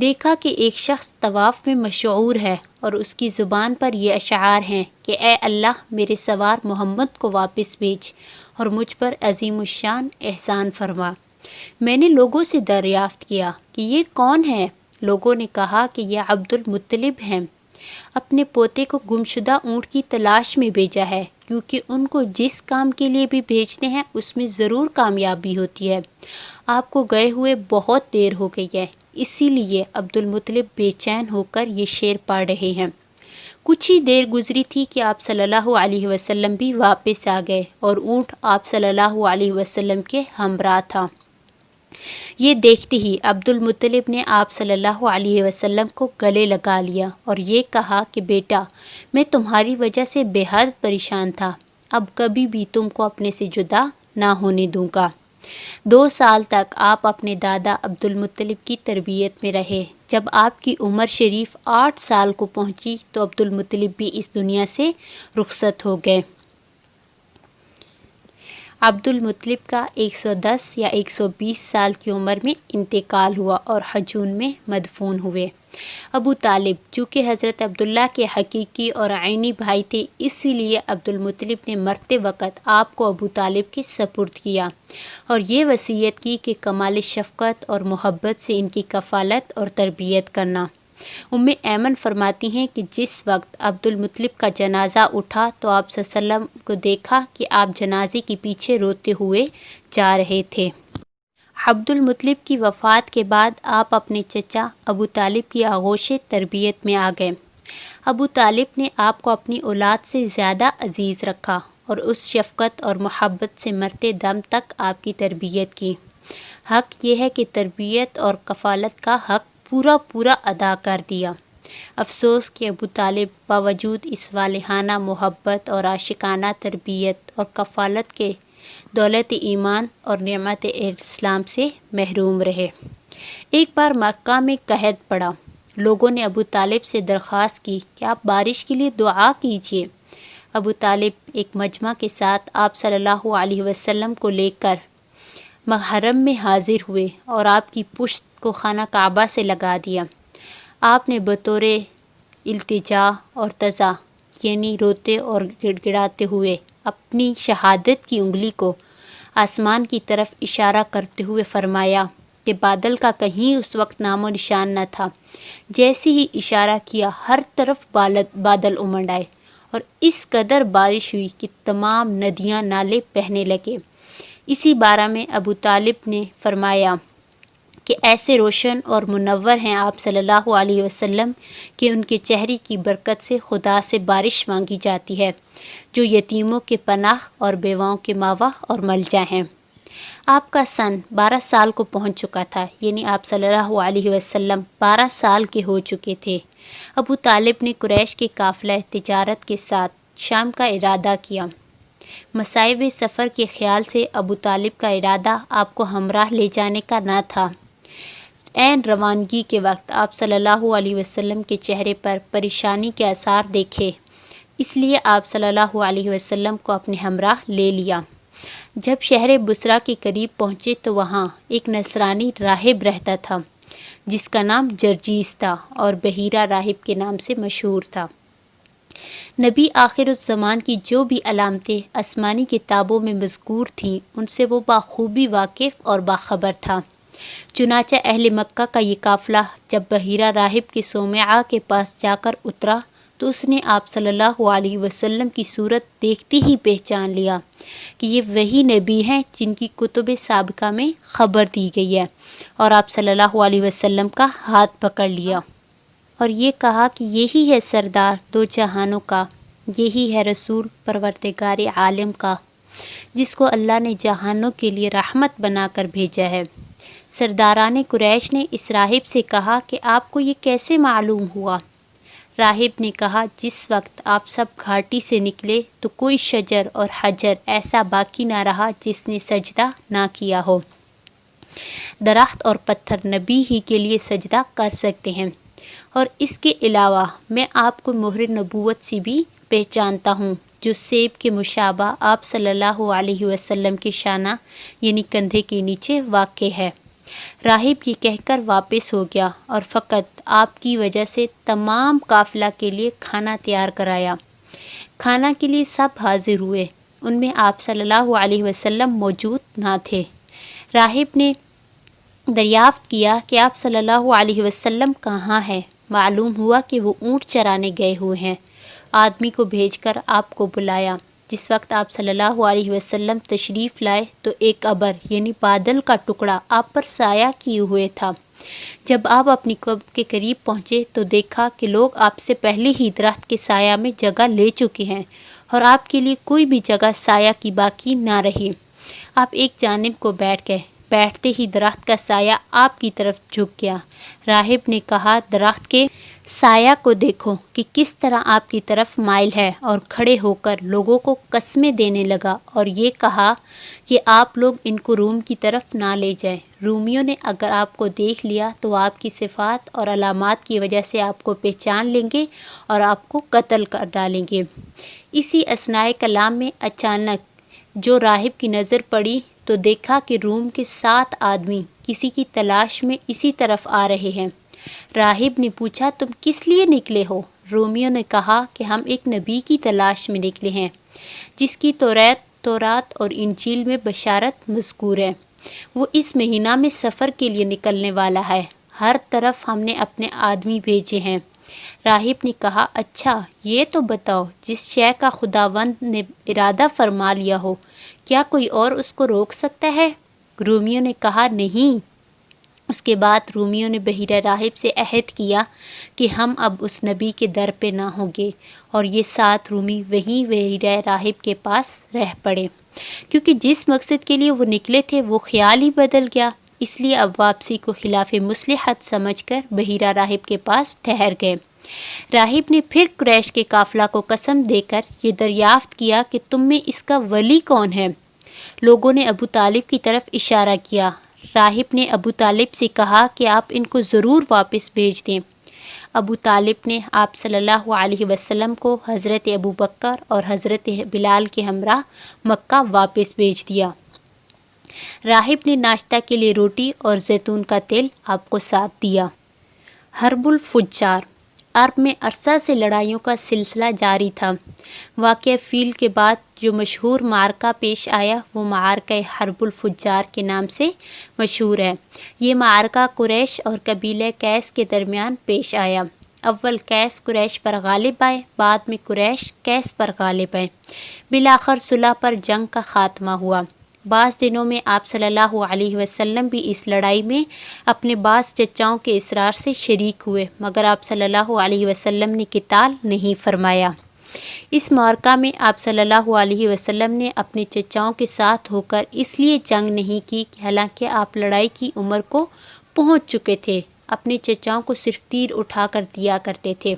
دیکھا کہ ایک شخص طواف میں مشغول ہے اور اس کی زبان پر یہ اشعار ہیں کہ اے اللہ میرے سوار محمد کو واپس بھیج اور مجھ پر عظیم الشان احسان فرما۔ میں نے لوگوں سے دریافت کیا کہ یہ کون ہے؟ لوگوں نے کہا کہ یہ عبد المطلب ہیں، اپنے پوتے کو گمشدہ اونٹ کی تلاش میں بھیجا ہے، کیونکہ ان کو جس کام کے لیے بھی بھیجتے ہیں اس میں ضرور کامیابی ہوتی ہے۔ آپ کو گئے ہوئے بہت دیر ہو گئی ہے، اسی لیے عبد المطلب بے چین ہو کر یہ شعر پڑھ رہے ہیں۔ کچھ ہی دیر گزری تھی کہ آپ صلی اللہ علیہ وسلم بھی واپس آ گئے اور اونٹ آپ صلی اللہ علیہ وسلم کے ہمراہ تھا۔ یہ دیکھتے ہی عبد المطلب نے آپ صلی اللہ علیہ وسلم کو گلے لگا لیا اور یہ کہا کہ بیٹا میں تمہاری وجہ سے بے حد پریشان تھا، اب کبھی بھی تم کو اپنے سے جدا نہ ہونے دوں گا۔ 2 سال تک آپ اپنے دادا عبد المطلب کی تربیت میں رہے۔ جب آپ کی عمر شریف 8 سال کو پہنچی تو عبد المطلب بھی اس دنیا سے رخصت ہو گئے۔ عبد المطلب کا 110 یا 120 سال کی عمر میں انتقال ہوا اور حجون میں مدفون ہوئے۔ ابو طالب چونکہ حضرت عبداللہ کے حقیقی اور عینی بھائی تھے، اسی لیے عبد المطلب نے مرتے وقت آپ کو ابو طالب کے سپرد کیا اور یہ وصیت کی کہ کمال شفقت اور محبت سے ان کی کفالت اور تربیت کرنا۔ ایمن فرماتی ہیں کہ جس وقت عبد المطلب کا جنازہ اٹھا تو آپ صلی اللہ علیہ وسلم کو دیکھا کہ آپ جنازے کے پیچھے روتے ہوئے جا رہے تھے۔ عبد المطلب کی وفات کے بعد آپ اپنے چچا ابو طالب کی آغوش تربیت میں آ گئے۔ ابو طالب نے آپ کو اپنی اولاد سے زیادہ عزیز رکھا اور اس شفقت اور محبت سے مرتے دم تک آپ کی تربیت کی۔ حق یہ ہے کہ تربیت اور کفالت کا حق پورا ادا کر دیا۔ افسوس کہ ابو طالب باوجود اس والہانہ محبت اور عاشقانہ تربیت اور کفالت کے دولت ایمان اور نعمت اسلام سے محروم رہے۔ ایک بار مکہ میں قحط پڑا۔ لوگوں نے ابو طالب سے درخواست کی کہ آپ بارش کے لیے دعا کیجیے۔ ابو طالب ایک مجمع کے ساتھ آپ صلی اللہ علیہ وسلم کو لے کر حرم میں حاضر ہوئے اور آپ کی پشت کو خانہ کعبہ سے لگا دیا۔ آپ نے بطور التجا اور تضا یعنی روتے اور گڑ گڑاتے ہوئے اپنی شہادت کی انگلی کو آسمان کی طرف اشارہ کرتے ہوئے فرمایا کہ بادل کا کہیں اس وقت نام و نشان نہ تھا۔ جیسے ہی اشارہ کیا ہر طرف بادل امنڈ آئے اور اس قدر بارش ہوئی کہ تمام ندیاں نالے بہنے لگے۔ اسی بارہ میں ابو طالب نے فرمایا کہ ایسے روشن اور منور ہیں آپ صلی اللہ علیہ وسلم کہ ان کے چہرے کی برکت سے خدا سے بارش مانگی جاتی ہے، جو یتیموں کے پناہ اور بیواؤں کے ماوا اور ملجا ہیں۔ آپ کا سن 12 سال کو پہنچ چکا تھا، یعنی آپ صلی اللہ علیہ وسلم 12 سال کے ہو چکے تھے۔ ابو طالب نے قریش کے قافلہ تجارت کے ساتھ شام کا ارادہ کیا۔ مصائب سفر کے خیال سے ابو طالب کا ارادہ آپ کو ہمراہ لے جانے کا نہ تھا۔ عین روانگی کے وقت آپ صلی اللہ علیہ وسلم کے چہرے پر پریشانی کے آثار دیکھے، اس لیے آپ صلی اللہ علیہ وسلم کو اپنے ہمراہ لے لیا۔ جب شہر بصرہ کے قریب پہنچے تو وہاں ایک نصرانی راہب رہتا تھا جس کا نام جرجیس تھا اور بحیرہ راہب کے نام سے مشہور تھا۔ نبی آخر الزمان کی جو بھی علامتیں آسمانی کتابوں میں مذکور تھیں ان سے وہ بخوبی واقف اور باخبر تھا۔ چنانچہ اہل مکہ کا یہ قافلہ جب بحیرہ راہب کے صومعہ کے پاس جا کر اترا تو اس نے آپ صلی اللہ علیہ وسلم کی صورت دیکھتے ہی پہچان لیا کہ یہ وہی نبی ہیں جن کی کتب سابقہ میں خبر دی گئی ہے، اور آپ صلی اللہ علیہ وسلم کا ہاتھ پکڑ لیا اور یہ کہا کہ یہی ہے سردار دو جہانوں کا، یہی ہے رسول پروردگار عالم کا، جس کو اللہ نے جہانوں کے لیے رحمت بنا کر بھیجا ہے۔ سرداران قریش نے اس راہب سے کہا کہ آپ کو یہ کیسے معلوم ہوا؟ راہب نے کہا جس وقت آپ سب گھاٹی سے نکلے تو کوئی شجر اور حجر ایسا باقی نہ رہا جس نے سجدہ نہ کیا ہو۔ درخت اور پتھر نبی ہی کے لیے سجدہ کر سکتے ہیں، اور اس کے علاوہ میں آپ کو مہر نبوت سے بھی پہچانتا ہوں جو سیب کے مشابہ آپ صلی اللہ علیہ وسلم کے شانہ یعنی کندھے کے نیچے واقع ہے۔ راہب یہ کہہ کر واپس ہو گیا اور فقط آپ کی وجہ سے تمام قافلہ کے لیے کھانا تیار کرایا۔ کھانا کے لیے سب حاضر ہوئے، ان میں آپ صلی اللہ علیہ وسلم موجود نہ تھے۔ راہب نے دریافت کیا کہ آپ صلی اللہ علیہ وسلم کہاں ہیں؟ معلوم ہوا کہ وہ اونٹ چرانے گئے ہوئے ہیں۔ آدمی کو بھیج کر آپ کو بلایا۔ جس وقت آپ صلی اللہ علیہ وسلم تشریف لائے تو ایک ابر یعنی بادل کا ٹکڑا آپ پر سایہ کیے ہوئے تھا۔ جب آپ اپنی قبر کے قریب پہنچے تو دیکھا کہ لوگ آپ سے پہلے ہی درخت کے سایہ میں جگہ لے چکے ہیں اور آپ کے لیے کوئی بھی جگہ سایہ کی باقی نہ رہی۔ آپ ایک جانب کو بیٹھ گئے، بیٹھتے ہی درخت کا سایہ آپ کی طرف جھک گیا۔ راہب نے کہا درخت کے سایہ کو دیکھو کہ کس طرح آپ کی طرف مائل ہے، اور کھڑے ہو کر لوگوں کو قسمیں دینے لگا اور یہ کہا کہ آپ لوگ ان کو روم کی طرف نہ لے جائیں۔ رومیوں نے اگر آپ کو دیکھ لیا تو آپ کی صفات اور علامات کی وجہ سے آپ کو پہچان لیں گے اور آپ کو قتل کر ڈالیں گے۔ اسی اثناء کلام میں اچانک جو راہب کی نظر پڑی تو دیکھا کہ روم کے 7 آدمی کسی کی تلاش میں اسی طرف آ رہے ہیں۔ راہب نے پوچھا تم کس لیے نکلے ہو؟ رومیوں نے کہا کہ ہم ایک نبی کی تلاش میں نکلے ہیں جس کی تورات اور انجیل میں بشارت مذکور ہے۔ وہ اس مہینہ میں سفر کے لیے نکلنے والا ہے، ہر طرف ہم نے اپنے آدمی بھیجے ہیں۔ راہب نے کہا اچھا یہ تو بتاؤ جس شے کا خداوند نے ارادہ فرما لیا ہو کیا کوئی اور اس کو روک سکتا ہے؟ رومیوں نے کہا نہیں۔ اس کے بعد رومیوں نے بحیرہ راہب سے عہد کیا کہ ہم اب اس نبی کے در پہ نہ ہوں گے، اور یہ 7 رومی وہیں بحیرہ راہب کے پاس رہ پڑے، کیونکہ جس مقصد کے لیے وہ نکلے تھے وہ خیال ہی بدل گیا، اس لیے اب واپسی کو خلاف مصلحت سمجھ کر بحیرہ راہب کے پاس ٹھہر گئے۔ راہب نے پھر قریش کے قافلہ کو قسم دے کر یہ دریافت کیا کہ تم میں اس کا ولی کون ہے؟ لوگوں نے ابو طالب کی طرف اشارہ کیا۔ راہب نے ابو طالب سے کہا کہ آپ ان کو ضرور واپس بھیج دیں۔ ابو طالب نے آپ صلی اللہ علیہ وسلم کو حضرت ابو بکر اور حضرت بلال کے ہمراہ مکہ واپس بھیج دیا۔ راہب نے ناشتہ کے لیے روٹی اور زیتون کا تیل آپ کو ساتھ دیا۔ حرب الفجار۔ عرب میں عرصہ سے لڑائیوں کا سلسلہ جاری تھا۔ واقعہ فیل کے بعد جو مشہور معرکہ پیش آیا وہ معرکہ حرب الفجار کے نام سے مشہور ہے۔ یہ معرکہ قریش اور قبیلہ قیس کے درمیان پیش آیا۔ اول قیس قریش پر غالب آئے، بعد میں قریش قیس پر غالب آئے۔ بالآخر صلح پر جنگ کا خاتمہ ہوا۔ بعض دنوں میں آپ صلی اللہ علیہ وسلم بھی اس لڑائی میں اپنے بعض چچاؤں کے اصرار سے شریک ہوئے، مگر آپ صلی اللہ علیہ وسلم نے قتال نہیں فرمایا۔ اس معرکہ میں آپ صلی اللہ علیہ وسلم نے اپنے چچاؤں کے ساتھ ہو کر اس لیے جنگ نہیں کی کہ حالانکہ آپ لڑائی کی عمر کو پہنچ چکے تھے، اپنے چچاؤں کو صرف تیر اٹھا کر دیا کرتے تھے۔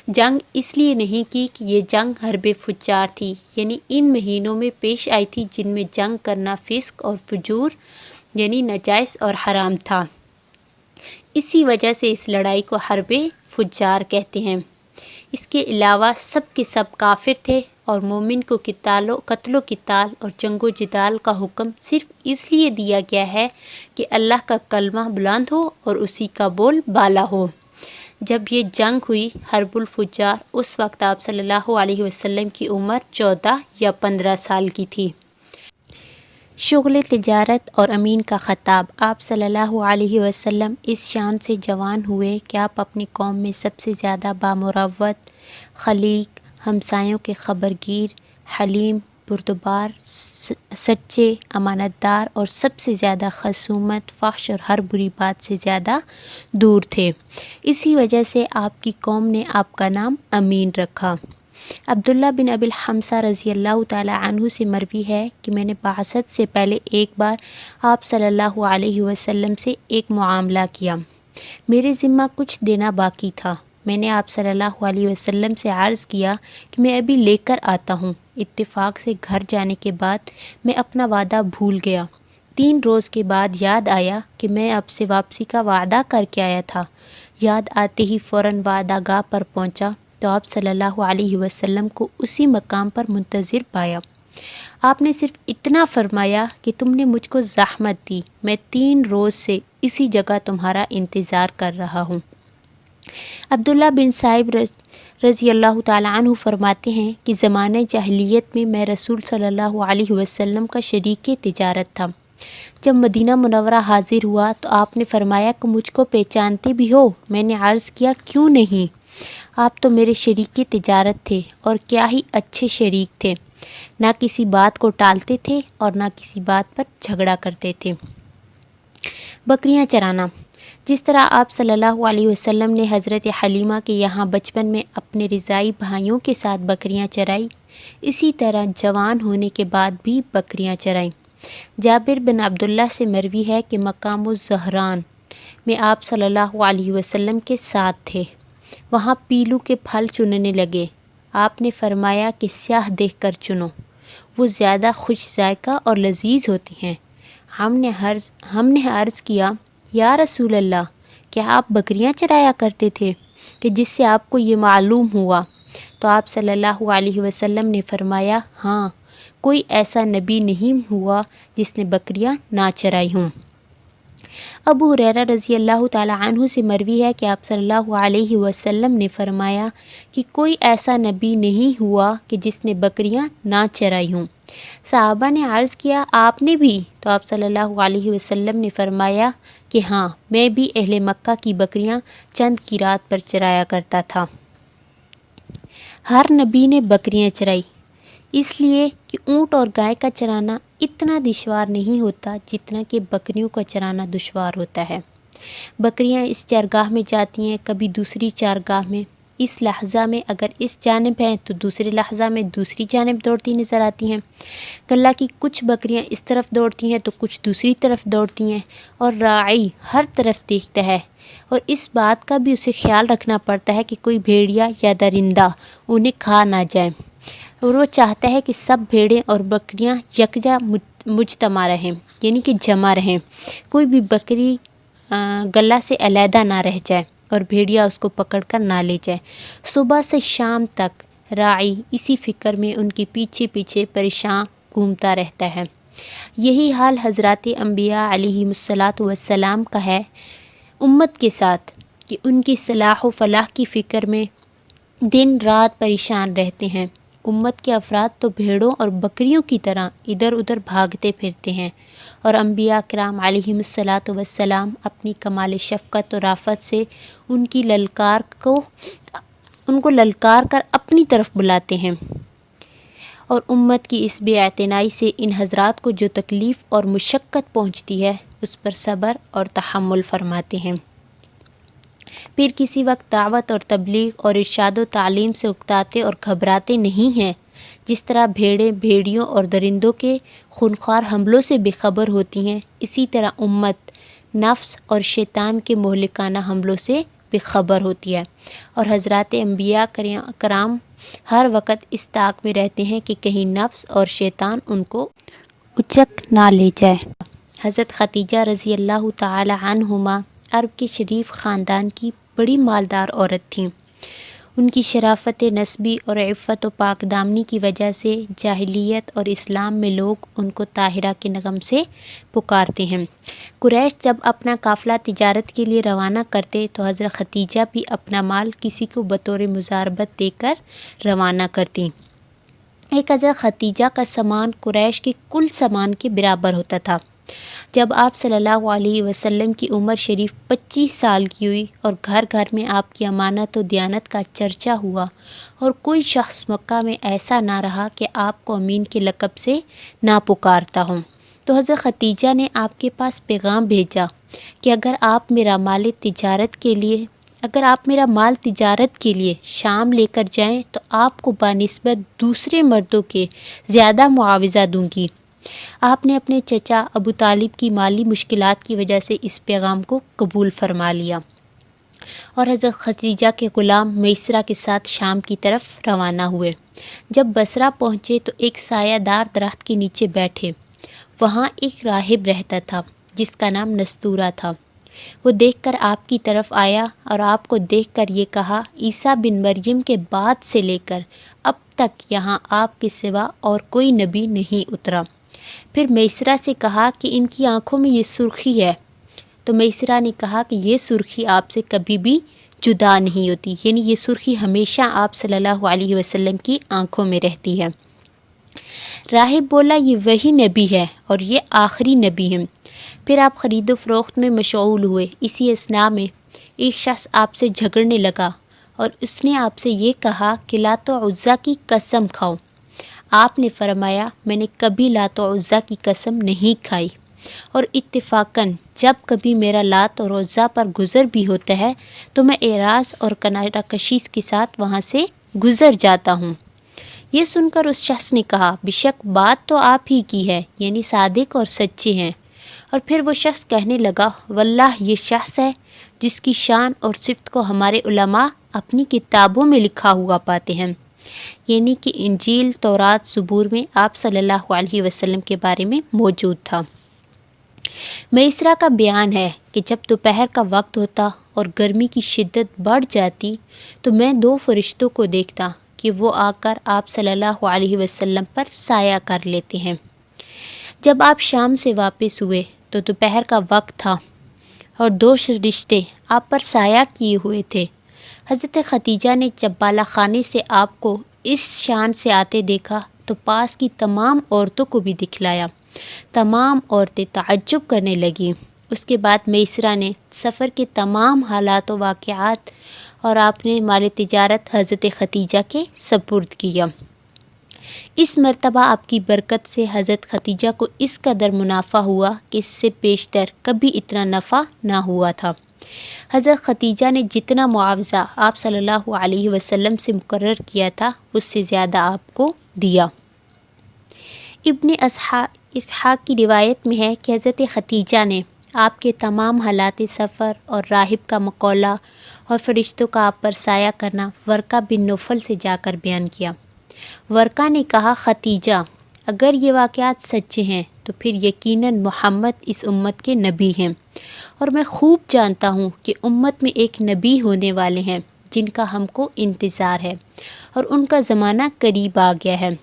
جنگ اس لیے نہیں کی کہ یہ جنگ حرب فجار تھی، یعنی ان مہینوں میں پیش آئی تھی جن میں جنگ کرنا فسق اور فجور یعنی ناجائز اور حرام تھا۔ اسی وجہ سے اس لڑائی کو حرب فجار کہتے ہیں۔ اس کے علاوہ سب کے سب کافر تھے، اور مومن کو قتل و قتال اور جنگ و جدال کا حکم صرف اس لیے دیا گیا ہے کہ اللہ کا کلمہ بلند ہو اور اسی کا بول بالا ہو۔ جب یہ جنگ ہوئی حرب الفجار، اس وقت آپ صلی اللہ علیہ وسلم کی عمر 14 یا 15 سال کی تھی۔ شغل تجارت اور امین کا خطاب۔ آپ صلی اللہ علیہ وسلم اس شان سے جوان ہوئے کہ آپ اپنی قوم میں سب سے زیادہ بامروت، خلیق، ہمسایوں کے خبرگیر، حلیم، بردبار، سچے، امانت دار اور سب سے زیادہ خصومت، فحش اور ہر بری بات سے زیادہ دور تھے۔ اسی وجہ سے آپ کی قوم نے آپ کا نام امین رکھا۔ عبداللہ بن ابی الحمصہ رضی اللہ تعالی عنہ سے مروی ہے کہ میں نے بعثت سے پہلے ایک بار آپ صلی اللہ علیہ وسلم سے ایک معاملہ کیا۔ میرے ذمہ کچھ دینا باقی تھا۔ میں نے آپ صلی اللہ علیہ وسلم سے عرض کیا کہ میں ابھی لے کر آتا ہوں۔ اتفاق سے گھر جانے کے بعد میں اپنا وعدہ بھول گیا۔ 3 روز کے بعد یاد آیا کہ میں آپ سے واپسی کا وعدہ کر کے آیا تھا۔ یاد آتے ہی فوراً وعدہ گاہ پر پہنچا تو آپ صلی اللہ علیہ وسلم کو اسی مقام پر منتظر پایا۔ آپ نے صرف اتنا فرمایا کہ تم نے مجھ کو زحمت دی، میں 3 روز سے اسی جگہ تمہارا انتظار کر رہا ہوں۔ عبداللہ بن صائب رضی اللہ تعالیٰ عنہ فرماتے ہیں کہ زمانہ جاہلیت میں میں رسول صلی اللہ علیہ وسلم کا شریک تجارت تھا۔ جب مدینہ منورہ حاضر ہوا تو آپ نے فرمایا کہ مجھ کو پہچانتے بھی ہو؟ میں نے عرض کیا کیوں نہیں، آپ تو میرے شریک تجارت تھے اور کیا ہی اچھے شریک تھے، نہ کسی بات کو ٹالتے تھے اور نہ کسی بات پر جھگڑا کرتے تھے۔ بکریاں چرانا۔ جس طرح آپ صلی اللہ علیہ وسلم نے حضرت حلیمہ کے یہاں بچپن میں اپنے رضاعی بھائیوں کے ساتھ بکریاں چرائی، اسی طرح جوان ہونے کے بعد بھی بکریاں چرائیں۔ جابر بن عبداللہ سے مروی ہے کہ مقام الزہران میں آپ صلی اللہ علیہ وسلم کے ساتھ تھے، وہاں پیلو کے پھل چننے لگے۔ آپ نے فرمایا کہ سیاہ دیکھ کر چنو، وہ زیادہ خوش ذائقہ اور لذیذ ہوتی ہیں۔ ہم نے عرض کیا یا رسول اللہ، کیا آپ بکریاں چرایا کرتے تھے کہ جس سے آپ کو یہ معلوم ہوا؟ تو آپ صلی اللہ علیہ وسلم نے فرمایا ہاں، کوئی ایسا نبی نہیں ہوا جس نے بکریاں نہ چرائی ہوں۔ ابو ہریرہ رضی اللہ تعالی عنہ سے مروی ہے کہ آپ صلی اللہ علیہ وسلم نے فرمایا کہ کوئی ایسا نبی نہیں ہوا کہ جس نے بکریاں نہ چرائی ہوں۔ صحابہ نے عرض کیا آپ نے بھی؟ تو آپ صلی اللہ علیہ وسلم نے فرمایا کہ ہاں، میں بھی اہل مکہ کی بکریاں چند کی رات پر چرایا کرتا تھا۔ ہر نبی نے بکریاں چرائی، اس لیے کہ اونٹ اور گائے کا چرانا اتنا دشوار نہیں ہوتا جتنا کہ بکریوں کا چرانا دشوار ہوتا ہے۔ بکریاں اس چرگاہ میں جاتی ہیں، کبھی دوسری چرگاہ میں، اس لحظہ میں اگر اس جانب ہیں تو دوسرے لحظہ میں دوسری جانب دوڑتی نظر آتی ہیں۔ کلا کی کچھ بکریاں اس طرف دوڑتی ہیں تو کچھ دوسری طرف دوڑتی ہیں، اور راعی ہر طرف دیکھتا ہے، اور اس بات کا بھی اسے خیال رکھنا پڑتا ہے کہ کوئی بھیڑیا یا درندہ انہیں کھا نہ جائے، اور وہ چاہتا ہے کہ سب بھیڑیں اور بکریاں یکجا مجتمع رہیں، یعنی کہ جمع رہیں، کوئی بھی بکری گلہ سے علیحدہ نہ رہ جائے اور بھیڑیا اس کو پکڑ کر نہ لے جائے۔ صبح سے شام تک راعی اسی فکر میں ان کے پیچھے پیچھے پریشان گھومتا رہتا ہے۔ یہی حال حضرات انبیاء علیہ السلام کا ہے امت کے ساتھ، کہ ان کی صلاح و فلاح کی فکر میں دن رات پریشان رہتے ہیں۔ امت کے افراد تو بھیڑوں اور بکریوں کی طرح ادھر ادھر بھاگتے پھرتے ہیں، اور انبیاء کرام علیہ السلام اپنی کمال شفقت و رافت سے ان کو للکار کر اپنی طرف بلاتے ہیں، اور امت کی اس بے اعتنائی سے ان حضرات کو جو تکلیف اور مشقت پہنچتی ہے اس پر صبر اور تحمل فرماتے ہیں۔ پھر کسی وقت دعوت اور تبلیغ اور ارشاد و تعلیم سے اکتاتے اور گھبراتے نہیں ہیں۔ جس طرح بھیڑیں بھیڑیوں اور درندوں کے خونخوار حملوں سے بے خبر ہوتی ہیں، اسی طرح امت نفس اور شیطان کے مہلکانہ حملوں سے بے خبر ہوتی ہے، اور حضرات انبیاء کرام ہر وقت اس طاق میں رہتے ہیں کہ کہیں نفس اور شیطان ان کو اچک نہ لے جائے۔ حضرت خدیجہ رضی اللہ تعالی عنہما عرب کے شریف خاندان کی بڑی مالدار عورت تھیں۔ ان کی شرافت نسبی اور عفت و پاک دامنی کی وجہ سے جاہلیت اور اسلام میں لوگ ان کو طاہرہ کے نغم سے پکارتے ہیں۔ قریش جب اپنا قافلہ تجارت کے لیے روانہ کرتے تو حضرت ختیجہ بھی اپنا مال کسی کو بطور مزاربت دے کر روانہ کرتی۔ ایک حضرت ختیجہ کا سامان قریش کے کل سامان کے برابر ہوتا تھا۔ جب آپ صلی اللہ علیہ وسلم کی عمر شریف 25 سال کی ہوئی اور گھر گھر میں آپ کی امانت و دیانت کا چرچا ہوا اور کوئی شخص مکہ میں ایسا نہ رہا کہ آپ کو امین کے لقب سے نہ پکارتا ہو، تو حضرت ختیجہ نے آپ کے پاس پیغام بھیجا کہ اگر آپ میرا مال تجارت کے لیے شام لے کر جائیں تو آپ کو بنسبت دوسرے مردوں کے زیادہ معاوضہ دوں گی۔ آپ نے اپنے چچا ابو طالب کی مالی مشکلات کی وجہ سے اس پیغام کو قبول فرما لیا اور حضرت ختیجہ کے غلام میسرہ کے ساتھ شام کی طرف روانہ ہوئے۔ جب بصرہ پہنچے تو ایک سایہ دار درخت کے نیچے بیٹھے۔ وہاں ایک راہب رہتا تھا جس کا نام نستورہ تھا۔ وہ دیکھ کر آپ کی طرف آیا اور آپ کو دیکھ کر یہ کہا، عیسیٰ بن مریم کے بعد سے لے کر اب تک یہاں آپ کے سوا اور کوئی نبی نہیں اترا۔ پھر میسرہ سے کہا کہ ان کی آنکھوں میں یہ سرخی ہے، تو میسرہ نے کہا کہ یہ سرخی آپ سے کبھی بھی جدا نہیں ہوتی، یعنی یہ سرخی ہمیشہ آپ صلی اللہ علیہ وسلم کی آنکھوں میں رہتی ہے۔ راہب بولا، یہ وہی نبی ہے اور یہ آخری نبی ہے۔ پھر آپ خرید و فروخت میں مشغول ہوئے۔ اسی اثناء میں ایک شخص آپ سے جھگڑنے لگا اور اس نے آپ سے یہ کہا کہ لات و عزیٰ کی قسم کھاؤ۔ آپ نے فرمایا، میں نے کبھی لات و عزیٰ کی قسم نہیں کھائی، اور اتفاقاً جب کبھی میرا لات اور عزیٰ پر گزر بھی ہوتا ہے تو میں اعراض اور کنارہ کشی کے ساتھ وہاں سے گزر جاتا ہوں۔ یہ سن کر اس شخص نے کہا، بے شک بات تو آپ ہی کی ہے، یعنی صادق اور سچے ہیں۔ اور پھر وہ شخص کہنے لگا، واللہ یہ شخص ہے جس کی شان اور صفت کو ہمارے علماء اپنی کتابوں میں لکھا ہوا پاتے ہیں، یعنی کہ انجیل، تورات، زبور میں آپ صلی اللہ علیہ وسلم کے بارے میں موجود تھا۔ میسرہ کا بیان ہے کہ جب دوپہر کا وقت ہوتا اور گرمی کی شدت بڑھ جاتی تو میں 2 فرشتوں کو دیکھتا کہ وہ آ کر آپ صلی اللہ علیہ وسلم پر سایہ کر لیتے ہیں۔ جب آپ شام سے واپس ہوئے تو دوپہر کا وقت تھا اور 2 فرشتے آپ پر سایہ کیے ہوئے تھے۔ حضرت ختیجہ نے جب بالا خانے سے آپ کو اس شان سے آتے دیکھا تو پاس کی تمام عورتوں کو بھی دکھلایا۔ تمام عورتیں تعجب کرنے لگیں۔ اس کے بعد میسرہ نے سفر کے تمام حالات و واقعات اور آپ نے مال تجارت حضرت ختیجہ کے سپرد کیا۔ اس مرتبہ آپ کی برکت سے حضرت ختیجہ کو اس قدر منافع ہوا کہ اس سے پیشتر کبھی اتنا نفع نہ ہوا تھا۔ حضرت ختیجہ نے جتنا معاوضہ آپ صلی اللہ علیہ وسلم سے مقرر کیا تھا اس سے زیادہ آپ کو دیا۔ ابن اسحاق کی روایت میں ہے کہ حضرت ختیجہ نے آپ کے تمام حالات سفر اور راہب کا مقولہ اور فرشتوں کا آپ پر سایہ کرنا ورقہ بن نوفل سے جا کر بیان کیا۔ ورقہ نے کہا، ختیجہ، اگر یہ واقعات سچے ہیں تو پھر یقیناً محمد اس امت کے نبی ہیں، اور میں خوب جانتا ہوں کہ امت میں ایک نبی ہونے والے ہیں جن کا ہم کو انتظار ہے اور ان کا زمانہ قریب آ گیا ہے۔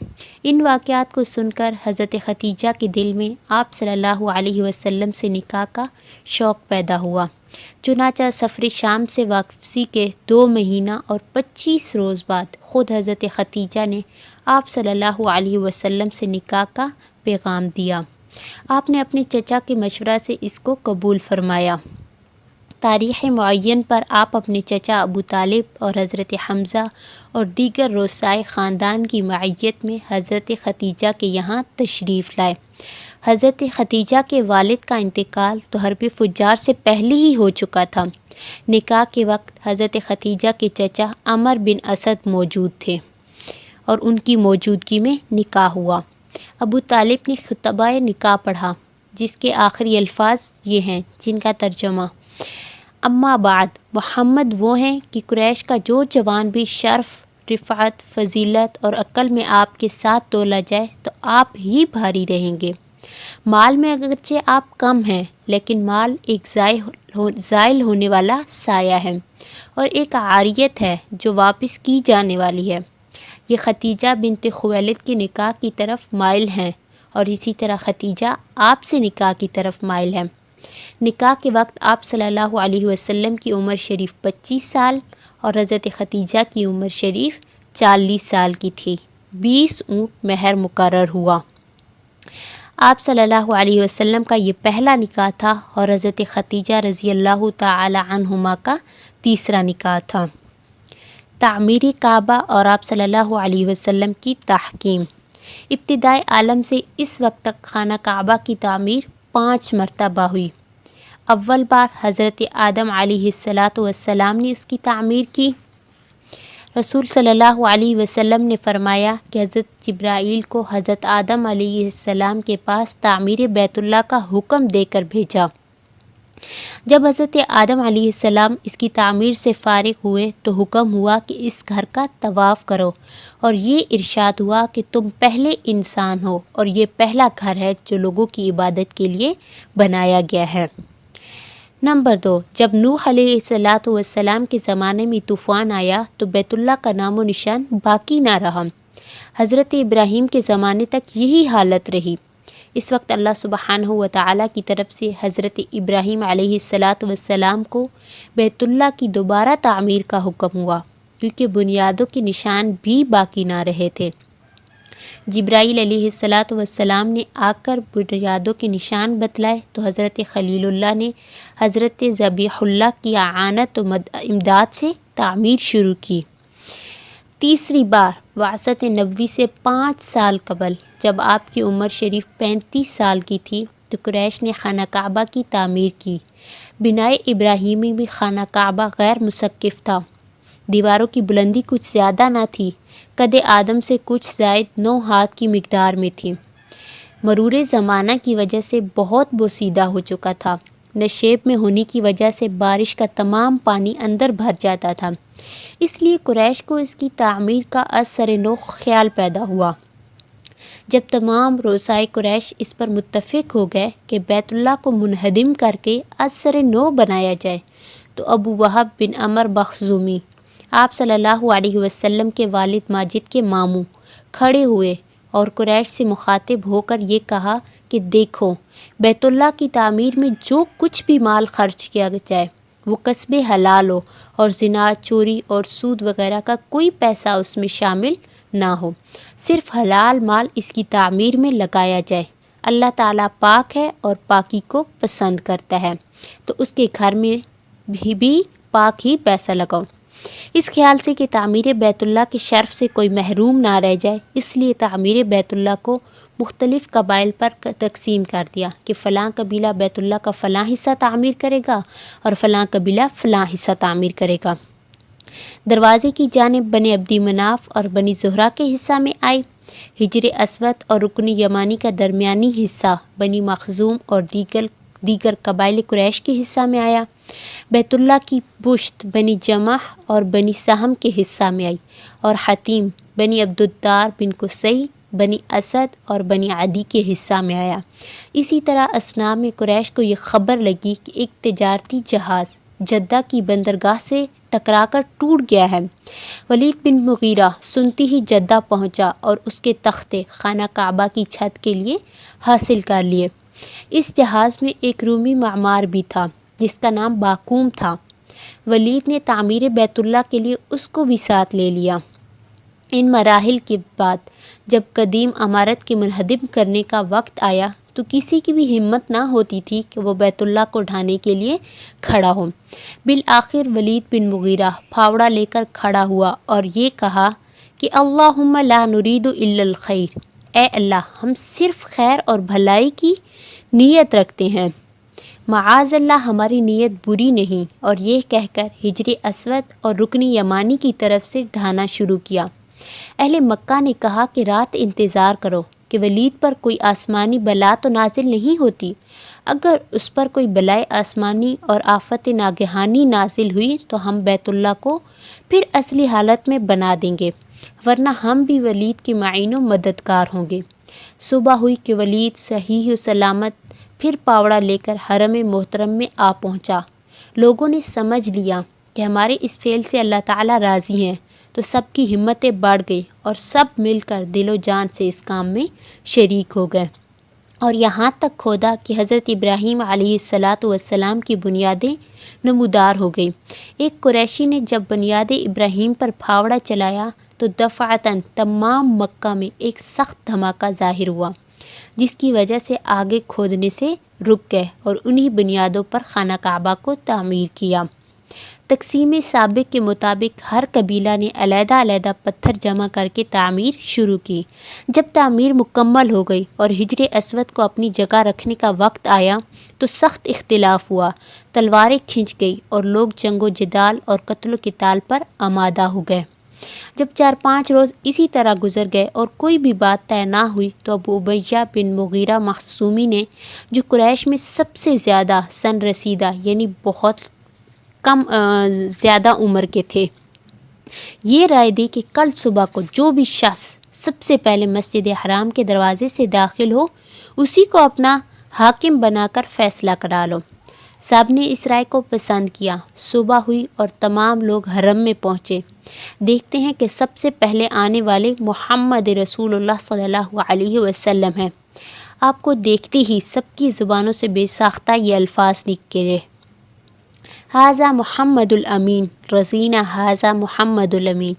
ان واقعات کو سن کر حضرت ختیجہ کے دل میں آپ صلی اللہ علیہ وسلم سے نکاح کا شوق پیدا ہوا۔ چنانچہ سفر شام سے واپسی کے 2 مہینہ اور 25 روز بعد خود حضرت ختیجہ نے آپ صلی اللہ علیہ وسلم سے نکاح کا پیغام دیا۔ آپ نے اپنے چچا کے مشورہ سے اس کو قبول فرمایا۔ تاریخ معین پر آپ اپنے چچا ابو طالب اور حضرت حمزہ اور دیگر رؤسائے خاندان کی معیت میں حضرت ختیجہ کے یہاں تشریف لائے۔ حضرت ختیجہ کے والد کا انتقال تو حرب فجار سے پہلے ہی ہو چکا تھا۔ نکاح کے وقت حضرت ختیجہ کے چچا عمر بن اسد موجود تھے اور ان کی موجودگی میں نکاح ہوا۔ ابو طالب نے خطبہ نکاح پڑھا جس کے آخری الفاظ یہ ہیں، جن کا ترجمہ اما بعد، محمد وہ ہیں کہ قریش کا جو جوان بھی شرف، رفعت، فضیلت اور عقل میں آپ کے ساتھ تولا جائے تو آپ ہی بھاری رہیں گے۔ مال میں اگرچہ آپ کم ہیں لیکن مال ایک زائل ہونے والا سایہ ہے۔ اور ایک عاریت ہے جو واپس کی جانے والی ہے۔ یہ ختیجہ بنت خویلد کے نکاح کی طرف مائل ہیں اور اسی طرح ختیجہ آپ سے نکاح کی طرف مائل ہیں۔ نکاح کے وقت آپ صلی اللہ علیہ وسلم کی عمر شریف 25 سال اور حضرت ختیجہ کی عمر شریف 40 سال کی تھی۔ 20 اونٹ مہر مقرر ہوا۔ آپ صلی اللہ علیہ وسلم کا یہ پہلا نکاح تھا اور حضرت ختیجہ رضی اللہ تعالی عنہما کا تیسرا نکاح تھا۔ تعمیر کعبہ اور آپ صلی اللہ علیہ وسلم کی تحکیم۔ ابتدائے عالم سے اس وقت تک خانہ کعبہ کی تعمیر 5 مرتبہ ہوئی۔ اول بار حضرت آدم علیہ السلام نے اس کی تعمیر کی۔ رسول صلی اللہ علیہ وسلم نے فرمایا کہ حضرت جبرائیل کو حضرت آدم علیہ السلام کے پاس تعمیر بیت اللہ کا حکم دے کر بھیجا۔ جب حضرت آدم علیہ السلام اس کی تعمیر سے فارغ ہوئے تو حکم ہوا کہ اس گھر کا طواف کرو، اور یہ ارشاد ہوا کہ تم پہلے انسان ہو اور یہ پہلا گھر ہے جو لوگوں کی عبادت کے لیے بنایا گیا ہے۔ نمبر 2، جب نوح علیہ السلام کے زمانے میں طوفان آیا تو بیت اللہ کا نام و نشان باقی نہ رہا۔ حضرت ابراہیم کے زمانے تک یہی حالت رہی۔ اس وقت اللہ سبحانہ و تعالیٰ کی طرف سے حضرت ابراہیم علیہ السلام کو بیت اللہ کی دوبارہ تعمیر کا حکم ہوا، کیونکہ بنیادوں کے نشان بھی باقی نہ رہے تھے۔ جبرائیل علیہ السلام نے آ کر بنیادوں کے نشان بتلائے تو حضرت خلیل اللہ نے حضرت ذبیح اللہ کی اعانت و امداد سے تعمیر شروع کی۔ تیسری بار بعثت نبوی سے 5 سال قبل جب آپ کی عمر شریف 35 سال کی تھی تو قریش نے خانہ کعبہ کی تعمیر کی۔ بنائے ابراہیمی میں خانہ کعبہ غیر مسقف تھا۔ دیواروں کی بلندی کچھ زیادہ نہ تھی، قد آدم سے کچھ زائد 9 ہاتھ کی مقدار میں تھی۔ مرور زمانہ کی وجہ سے بہت بوسیدہ ہو چکا تھا۔ نشیب میں ہونے کی وجہ سے بارش کا تمام پانی اندر بھر جاتا تھا، اس لیے قریش کو اس کی تعمیر کا از سر نو خیال پیدا ہوا۔ جب تمام رؤسائے قریش اس پر متفق ہو گئے کہ بیت اللہ کو منہدم کر کے از سر نو بنایا جائے تو ابو وہب بن عمر مخزومی، آپ صلی اللہ علیہ وسلم کے والد ماجد کے ماموں، کھڑے ہوئے اور قریش سے مخاطب ہو کر یہ کہا کہ دیکھو، بیت اللہ کی تعمیر میں جو کچھ بھی مال خرچ کیا جائے وہ کسب حلال ہو اور زنا، چوری اور سود وغیرہ کا کوئی پیسہ اس میں شامل نہ ہو، صرف حلال مال اس کی تعمیر میں لگایا جائے۔ اللہ تعالیٰ پاک ہے اور پاکی کو پسند کرتا ہے، تو اس کے گھر میں بھی پاک ہی پیسہ لگاؤ۔ اس خیال سے کہ تعمیر بیت اللہ کے شرف سے کوئی محروم نہ رہ جائے، اس لیے تعمیر بیت اللہ کو مختلف قبائل پر تقسیم کر دیا کہ فلاں قبیلہ بیت اللہ کا فلاں حصہ تعمیر کرے گا اور فلاں قبیلہ فلاں حصہ تعمیر کرے گا۔ دروازے کی جانب بنی عبد مناف اور بنی زہرہ کے حصہ میں آئی۔ حجر اسود اور رکن یمانی کا درمیانی حصہ بنی مخزوم اور دیگر قبائل قریش کے حصہ میں آیا۔ بیت اللہ کی پشت بنی جمح اور بنی سہم کے حصہ میں آئی، اور حتیم بنی عبدالدار بن قصی، بنی اسد اور بنی عدی کے حصہ میں آیا۔ اسی طرح اصنام قریش کو یہ خبر لگی کہ ایک تجارتی جہاز جدہ کی بندرگاہ سے ٹکرا کر ٹوٹ گیا ہے۔ ولید بن مغیرہ سنتی ہی جدہ پہنچا اور اس کے تختے خانہ کعبہ کی چھت کے لیے حاصل کر لیے۔ اس جہاز میں ایک رومی معمار بھی تھا جس کا نام باقوم تھا۔ ولید نے تعمیر بیت اللہ کے لیے اس کو بھی ساتھ لے لیا۔ ان مراحل کے بعد جب قدیم عمارت کے منہدم کرنے کا وقت آیا تو کسی کی بھی ہمت نہ ہوتی تھی کہ وہ بیت اللہ کو ڈھانے کے لیے کھڑا ہو۔ بالآخر ولید بن مغیرہ پھاوڑا لے کر کھڑا ہوا اور یہ کہا کہ اللہم لا نرید الا الخیر، اے اللہ ہم صرف خیر اور بھلائی کی نیت رکھتے ہیں، معاذ اللہ ہماری نیت بری نہیں، اور یہ کہہ کر حجر اسود اور رکن یمانی کی طرف سے ڈھانا شروع کیا۔ اہل مکہ نے کہا کہ رات انتظار کرو کہ ولید پر کوئی آسمانی بلا تو نازل نہیں ہوتی، اگر اس پر کوئی بلائے آسمانی اور آفت ناگہانی نازل ہوئی تو ہم بیت اللہ کو پھر اصلی حالت میں بنا دیں گے، ورنہ ہم بھی ولید کے معین و مددگار ہوں گے۔ صبح ہوئی کہ ولید صحیح و سلامت پھر پاوڑا لے کر حرم محترم میں آ پہنچا۔ لوگوں نے سمجھ لیا کہ ہمارے اس فعل سے اللہ تعالیٰ راضی ہیں، تو سب کی ہمتیں بڑھ گئی اور سب مل کر دل و جان سے اس کام میں شریک ہو گئے، اور یہاں تک کھودا کہ حضرت ابراہیم علیہ السلام کی بنیادیں نمودار ہو گئی۔ ایک قریشی نے جب بنیاد ابراہیم پر پھاوڑا چلایا تو دفعتاً تمام مکہ میں ایک سخت دھماکہ ظاہر ہوا، جس کی وجہ سے آگے کھودنے سے رک گئے اور انہی بنیادوں پر خانہ کعبہ کو تعمیر کیا۔ تقسیم سابق کے مطابق ہر قبیلہ نے علیحدہ علیحدہ پتھر جمع کر کے تعمیر شروع کی۔ جب تعمیر مکمل ہو گئی اور حجر اسود کو اپنی جگہ رکھنے کا وقت آیا تو سخت اختلاف ہوا، تلواریں کھنچ گئی اور لوگ جنگ و جدال اور قتل و قتال پر آمادہ ہو گئے۔ جب 4-5 روز اسی طرح گزر گئے اور کوئی بھی بات طے نہ ہوئی تو ابو امیہ بن مغیرہ مخزومی نے، جو قریش میں سب سے زیادہ سن رسیدہ یعنی بہت کم زیادہ عمر کے تھے، یہ رائے دی کہ کل صبح کو جو بھی شخص سب سے پہلے مسجد حرام کے دروازے سے داخل ہو اسی کو اپنا حاکم بنا کر فیصلہ کرا لو۔ سب نے اس رائے کو پسند کیا۔ صبح ہوئی اور تمام لوگ حرم میں پہنچے۔ دیکھتے ہیں کہ سب سے پہلے آنے والے محمد رسول اللہ صلی اللہ علیہ وسلم ہیں۔ آپ کو دیکھتے ہی سب کی زبانوں سے بے ساختہ یہ الفاظ نکلے، ھذا محمد الامین، رضینا ھذا محمد الامین،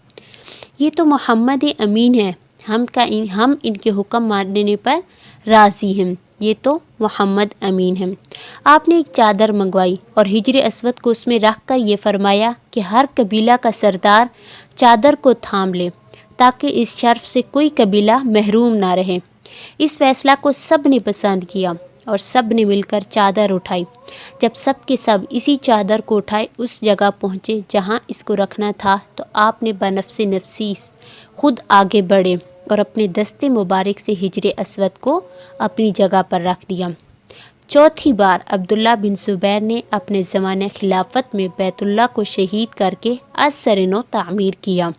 یہ تو محمد امین ہے، ہم ان کے حکم ماننے پر راضی ہیں، یہ تو محمد امین ہیں۔ آپ نے ایک چادر منگوائی اور حجر اسود کو اس میں رکھ کر یہ فرمایا کہ ہر قبیلہ کا سردار چادر کو تھام لے تاکہ اس شرف سے کوئی قبیلہ محروم نہ رہے۔ اس فیصلہ کو سب نے پسند کیا اور سب نے مل کر چادر اٹھائی۔ جب سب کے سب اسی چادر کو اٹھائے اس جگہ پہنچے جہاں اس کو رکھنا تھا تو آپ نے بنفس نفیس خود آگے بڑھے اور اپنے دستے مبارک سے حجر اسود کو اپنی جگہ پر رکھ دیا۔ چوتھی بار عبداللہ بن زبیر نے اپنے زمانہ خلافت میں بیت اللہ کو شہید کر کے از سر نو تعمیر کیا۔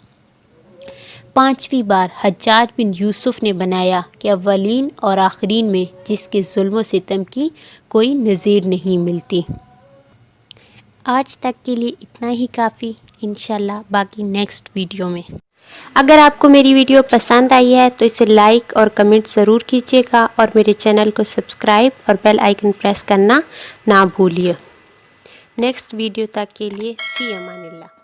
پانچویں بار حجاج بن یوسف نے بنایا کہ اولین اور آخرین میں جس کے ظلم و ستم کی کوئی نظیر نہیں ملتی۔ آج تک کے لیے اتنا ہی کافی، انشاءاللہ باقی نیکسٹ ویڈیو میں۔ اگر آپ کو میری ویڈیو پسند آئی ہے تو اسے لائک اور کمنٹ ضرور کیجیے گا اور میرے چینل کو سبسکرائب اور بیل آئیکن پریس کرنا نہ بھولیے۔ نیکسٹ ویڈیو تک کے لیے فی امان اللہ۔